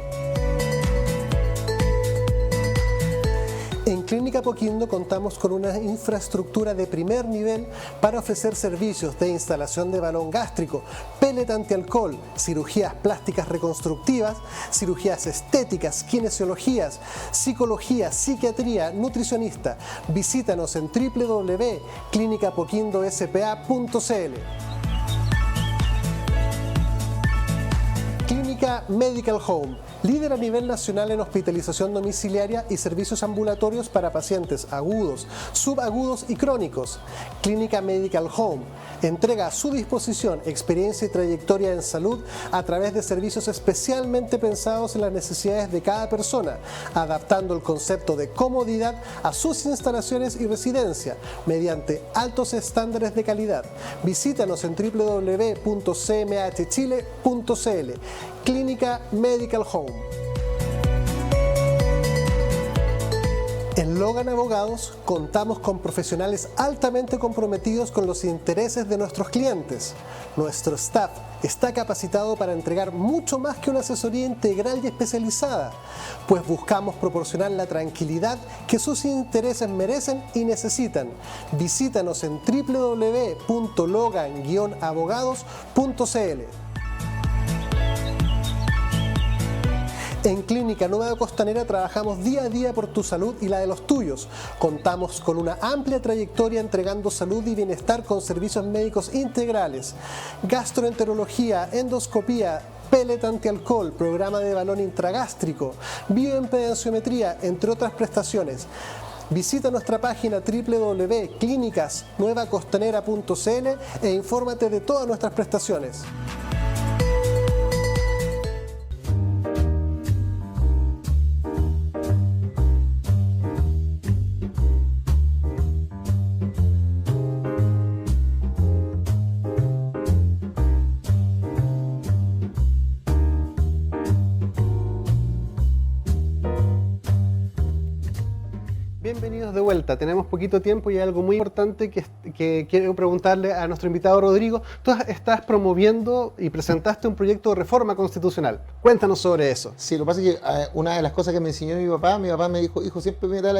En Clínica Apoquindo contamos con una infraestructura de primer nivel para ofrecer servicios de instalación de balón gástrico, pellet antialcohol, cirugías plásticas reconstructivas, cirugías estéticas, kinesiologías, psicología, psiquiatría, nutricionista. Visítanos en www.clinicapoquindospa.cl. Clínica Medical Home, líder a nivel nacional en hospitalización domiciliaria y servicios ambulatorios para pacientes agudos, subagudos y crónicos. Clínica Medical Home entrega a su disposición experiencia y trayectoria en salud a través de servicios especialmente pensados en las necesidades de cada persona, adaptando el concepto de comodidad a sus instalaciones y residencia mediante altos estándares de calidad. Visítanos en www.cmhchile.cl. Clínica Medical Home. En Logan Abogados contamos con profesionales altamente comprometidos con los intereses de nuestros clientes. Nuestro staff está capacitado para entregar mucho más que una asesoría integral y especializada, pues buscamos proporcionar la tranquilidad que sus intereses merecen y necesitan. Visítanos en www.logan-abogados.cl. En Clínica Nueva Costanera trabajamos día a día por tu salud y la de los tuyos. Contamos con una amplia trayectoria entregando salud y bienestar con servicios médicos integrales, gastroenterología, endoscopía, pellet antialcohol, programa de balón intragástrico, bioimpedenciometría, entre otras prestaciones. Visita nuestra página www.clinicasnuevacostanera.cl e infórmate de todas nuestras prestaciones. vuelta, tenemos poquito tiempo y hay algo muy importante que quiero preguntarle a nuestro invitado Rodrigo. Tú estás promoviendo y presentaste un proyecto de reforma constitucional. Cuéntanos sobre eso. Sí, lo que pasa es que una de las cosas que me enseñó mi papá me dijo, hijo, siempre meta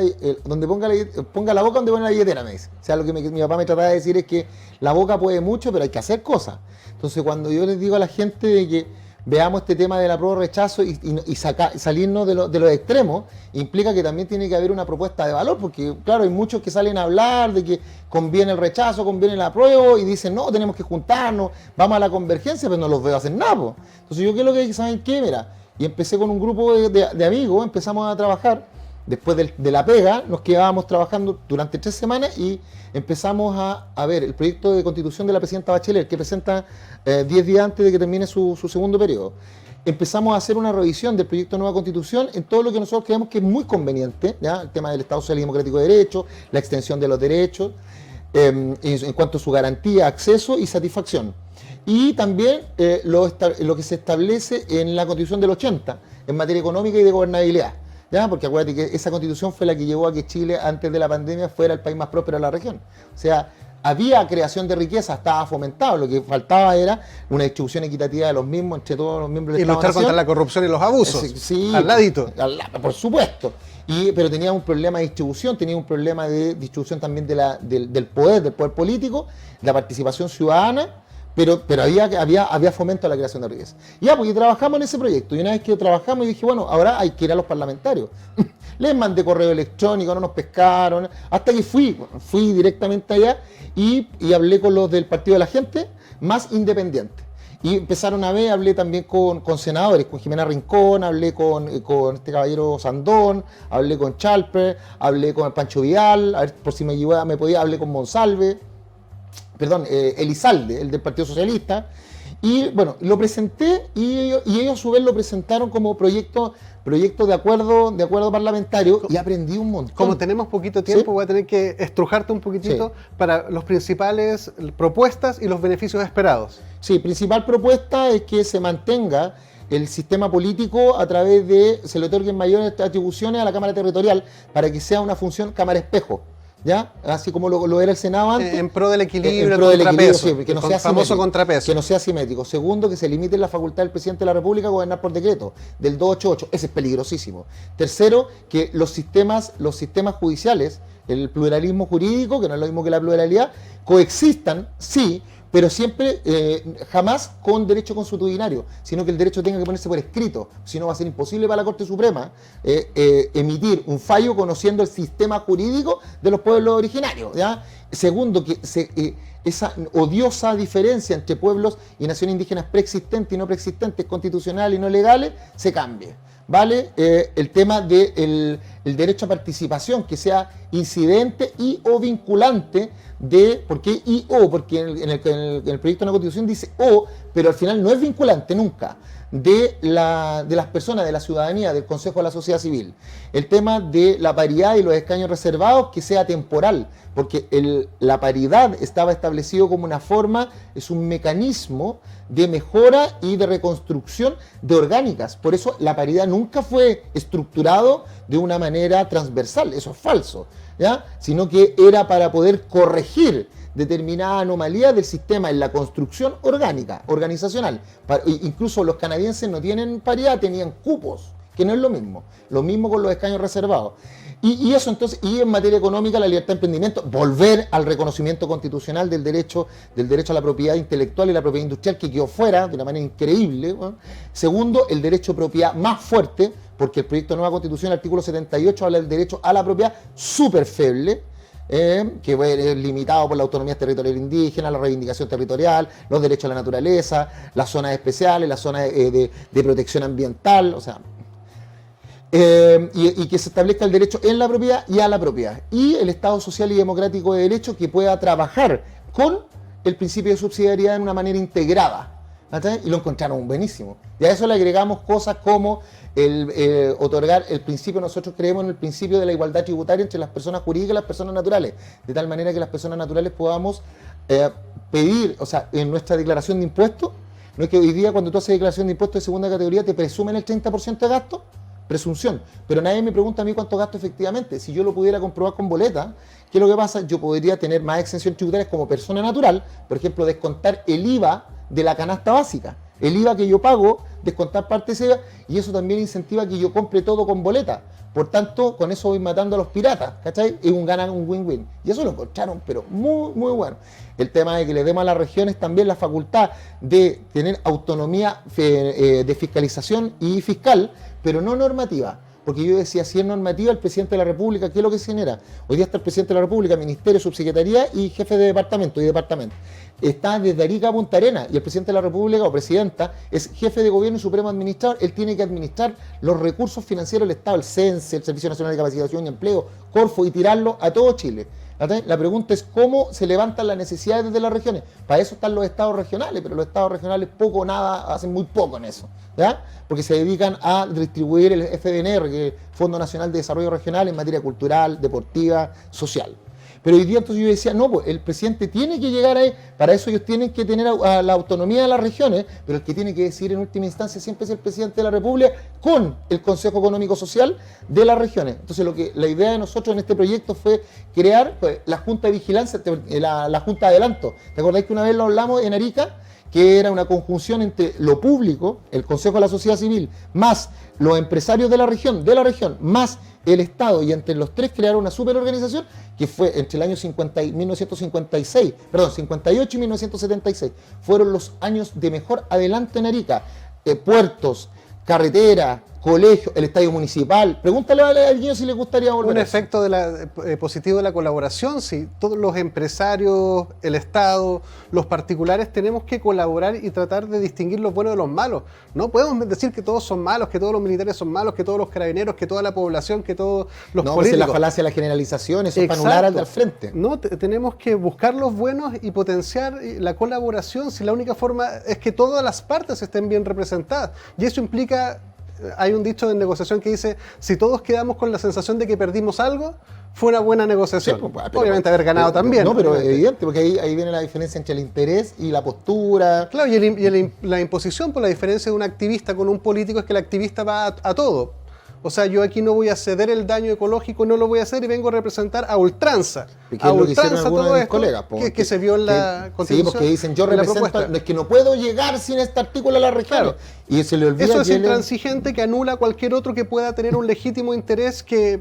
donde ponga la boca donde pone la billetera, me dice. O sea, lo que mi papá me trataba de decir es que la boca puede mucho, pero hay que hacer cosas. Entonces, cuando yo les digo a la gente de que veamos este tema del apruebo rechazo y salirnos de los extremos, implica que también tiene que haber una propuesta de valor, porque claro, hay muchos que salen a hablar de que conviene el rechazo, conviene el apruebo, y dicen, no, tenemos que juntarnos, vamos a la convergencia, pero no los veo hacer nada, po. Entonces yo creo que, ¿saben qué? Mira, y empecé con un grupo de amigos, empezamos a trabajar, después de la pega, nos quedábamos trabajando durante 3 semanas y empezamos a ver el proyecto de constitución de la presidenta Bachelet, que presenta 10 días antes de que termine su segundo periodo. Empezamos a hacer una revisión del proyecto de nueva constitución en todo lo que nosotros creemos que es muy conveniente, ¿ya? El tema del Estado Social y Democrático de Derecho, la extensión de los derechos, en cuanto a su garantía, acceso y satisfacción. Y también lo que se establece en la Constitución del 80, en materia económica y de gobernabilidad. ¿Ya? Porque acuérdate que esa constitución fue la que llevó a que Chile, antes de la pandemia, fuera el país más próspero de la región. O sea, había creación de riqueza, estaba fomentado, lo que faltaba era una distribución equitativa de los mismos entre todos los miembros del Estado. Y luchar contra la corrupción y los abusos, sí, al ladito. Por supuesto. Pero tenía un problema de distribución, tenía un problema de distribución también del poder político, la participación ciudadana. Pero había fomento a la creación de riqueza. Ya, porque trabajamos en ese proyecto. Y una vez que trabajamos, yo dije, bueno, ahora hay que ir a los parlamentarios. Les mandé correo electrónico, no nos pescaron. Hasta que fui directamente allá y hablé con los del Partido de la Gente, más independientes. Y empezaron a ver, hablé también con senadores, con Jimena Rincón, hablé con este caballero Sandón, hablé con Chalper, hablé con Pancho Vidal, a ver por si hablé con Monsalve. Elizalde, el del Partido Socialista, y bueno, lo presenté y ellos a su vez lo presentaron como proyecto de acuerdo parlamentario y aprendí un montón. Como tenemos poquito tiempo, ¿sí? Voy a tener que estrujarte un poquitito para los principales propuestas y los beneficios esperados. Sí, principal propuesta es que se mantenga el sistema político a través se le otorguen mayores atribuciones a la Cámara Territorial para que sea una función Cámara Espejo. ¿Ya? Así como lo era el Senado antes. En pro del equilibrio, el contrapeso. Sí, que no sea famoso contrapeso. Que no sea simétrico. Segundo, que se limite la facultad del presidente de la República a gobernar por decreto, del 288. Ese es peligrosísimo. Tercero, que los sistemas judiciales, el pluralismo jurídico, que no es lo mismo que la pluralidad, coexistan, sí, pero siempre, jamás con derecho consuetudinario, sino que el derecho tenga que ponerse por escrito, si no va a ser imposible para la Corte Suprema emitir un fallo conociendo el sistema jurídico de los pueblos originarios, ¿ya? Segundo, que esa odiosa diferencia entre pueblos y naciones indígenas preexistentes y no preexistentes, constitucionales y no legales, se cambie. ¿Vale? El tema del derecho a participación, que sea incidente y o vinculante ¿por qué y o? Porque en el proyecto de la Constitución dice o, pero al final no es vinculante nunca, de las personas, de la ciudadanía, del Consejo de la Sociedad Civil. El tema de la paridad y los escaños reservados, que sea temporal, porque la paridad estaba establecido como una forma, es un mecanismo de mejora y de reconstrucción de orgánicas. Por eso la paridad nunca fue estructurado de una manera transversal, eso es falso, ¿ya? Sino que era para poder corregir determinada anomalía del sistema en la construcción orgánica, organizacional. Incluso los canadienses no tienen paridad, tenían cupos, que no es lo mismo. Lo mismo con los escaños reservados. Y eso entonces, y en materia económica, la libertad de emprendimiento, volver al reconocimiento constitucional del derecho a la propiedad intelectual y la propiedad industrial, que quedó fuera de una manera increíble, ¿no? Segundo, el derecho de propiedad más fuerte, porque el proyecto de nueva constitución, el artículo 78, habla del derecho a la propiedad súper feble, que es limitado por la autonomía territorial indígena, la reivindicación territorial, los derechos a la naturaleza, las zonas especiales, las zonas de protección ambiental, o sea, y que se establezca el derecho en la propiedad y a la propiedad. Y el Estado social y democrático de derecho, que pueda trabajar con el principio de subsidiariedad de una manera integrada. ¿Sí? Y lo encontraron buenísimo. Y a eso le agregamos cosas como otorgar el principio, nosotros creemos en el principio de la igualdad tributaria entre las personas jurídicas y las personas naturales, de tal manera que las personas naturales podamos pedir, o sea, en nuestra declaración de impuestos, no es que hoy día cuando tú haces declaración de impuestos de segunda categoría te presumen el 30% de gasto, presunción. Pero nadie me pregunta a mí cuánto gasto efectivamente. Si yo lo pudiera comprobar con boleta, ¿qué es lo que pasa? Yo podría tener más exenciones tributarias como persona natural, por ejemplo, descontar el IVA de la canasta básica. El IVA que yo pago, descontar parte de ese IVA, y eso también incentiva que yo compre todo con boleta. Por tanto, con eso voy matando a los piratas, ¿cachai? Es un win-win. Y eso lo encontraron, pero muy, muy bueno. El tema de que le demos a las regiones también la facultad de tener autonomía de fiscalización y fiscal, pero no normativa. Porque yo decía, si es normativa, el presidente de la República, ¿qué es lo que se genera? Hoy día está el presidente de la República, ministerio, subsecretaría y jefe de departamento y departamento. Está desde Arica a Punta Arenas y el presidente de la República o presidenta es jefe de gobierno y supremo administrador. Él tiene que administrar los recursos financieros del Estado, el CENSE, el Servicio Nacional de Capacitación y Empleo, Corfo, y tirarlo a todo Chile. La pregunta es cómo se levantan las necesidades desde las regiones. Para eso están los estados regionales, pero los estados regionales poco o nada, hacen muy poco en eso, ¿ya? Porque se dedican a distribuir el FDNR, que es Fondo Nacional de Desarrollo Regional, en materia cultural, deportiva, social. Pero hoy día entonces yo decía, no, pues el presidente tiene que llegar ahí, para eso ellos tienen que tener la autonomía de las regiones, pero el que tiene que decidir en última instancia siempre es el presidente de la República con el Consejo Económico Social de las regiones. Entonces la idea de nosotros en este proyecto fue crear pues, la Junta de Vigilancia, la Junta de Adelanto. ¿Te acordáis que una vez lo hablamos en Arica? Que era una conjunción entre lo público, el Consejo de la Sociedad Civil, más los empresarios de la región, más el Estado, y entre los tres crearon una superorganización que fue entre el año 58 y 1976. Fueron los años de mejor adelanto en Arica. Puertos, carretera, colegio, el estadio municipal. Pregúntale a alguien si le gustaría volver. Un efecto positivo de la colaboración, si todos los empresarios, el Estado, los particulares tenemos que colaborar y tratar de distinguir los buenos de los malos. No podemos decir que todos son malos, que todos los militares son malos, que todos los carabineros, que toda la población, que todos los políticos. No, es la falacia de la generalización, eso es para anular al del frente. No, tenemos que buscar los buenos y potenciar la colaboración, si la única forma es que todas las partes estén bien representadas. Y eso implica... Hay un dicho en negociación que dice, si todos quedamos con la sensación de que perdimos algo, fue una buena negociación. Sí, pero, obviamente haber ganado también. No, pero evidente, porque ahí viene la diferencia entre el interés y la postura. Claro, la imposición por la diferencia de un activista con un político es que el activista va a todo. O sea, yo aquí no voy a ceder el daño ecológico, no lo voy a hacer y vengo a representar a ultranza. A ultranza todo esto colegas, que se vio en la Constitución. Sí, porque dicen, yo represento, es que no puedo llegar sin este artículo a la región. Claro. Y se le olvida. Eso es intransigente que anula a cualquier otro que pueda tener un legítimo interés que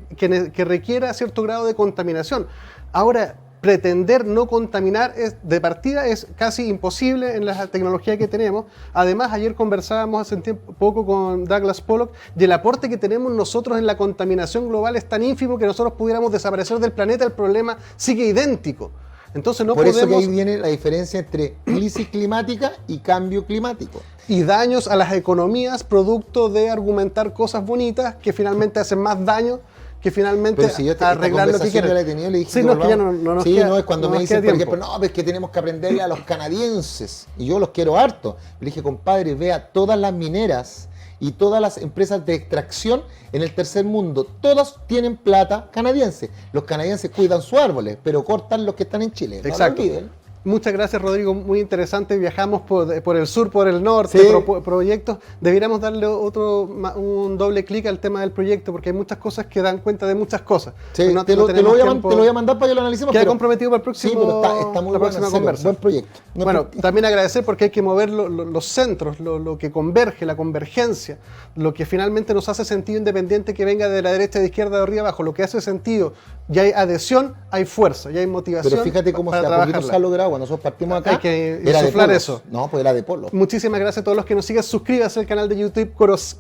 requiera cierto grado de contaminación. Ahora, pretender no contaminar de partida es casi imposible en la tecnología que tenemos. Además, ayer conversábamos hace poco con Douglas Pollock y el aporte que tenemos nosotros en la contaminación global es tan ínfimo que nosotros pudiéramos desaparecer del planeta, el problema sigue idéntico. Entonces no podemos... Por eso que ahí viene la diferencia entre crisis climática y cambio climático. Y daños a las economías producto de argumentar cosas bonitas que finalmente hacen más daño que finalmente pero si yo arreglar lo que quiero. Le dije sí, no, es que ya no nos sí, queda, no, es cuando me dicen, por ejemplo, no, es que tenemos que aprenderle a los canadienses, y yo los quiero harto. Le dije, compadre, vea todas las mineras y todas las empresas de extracción en el tercer mundo, todas tienen plata canadiense. Los canadienses cuidan sus árboles, pero cortan los que están en Chile. Exacto. No lo olviden. Muchas gracias, Rodrigo, muy interesante. Viajamos por el sur, por el norte, sí. Proyectos. Deberíamos darle un doble clic al tema del proyecto, porque hay muchas cosas que dan cuenta de muchas cosas. Sí, te lo voy a mandar para que lo analicemos. Queda comprometido para el próximo. Sí, pero está muy buena, conversa. Buen proyecto. Bueno, también agradecer porque hay que mover los centros, lo que converge, la convergencia, lo que finalmente nos hace sentido independiente que venga de la derecha, de izquierda, de arriba abajo, lo que hace sentido. Ya hay adhesión, hay fuerza, ya hay motivación. Pero fíjate cómo se ha logrado. Cuando nosotros partimos acá, hay que era de polos. Eso. No, pues era de polo. Muchísimas gracias a todos los que nos siguen. Suscríbase al canal de YouTube,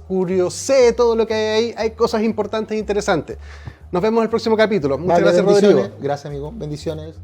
curiosee todo lo que hay ahí. Hay cosas importantes e interesantes. Nos vemos en el próximo capítulo. Muchas gracias, Rodrigo. Gracias, amigo. Bendiciones.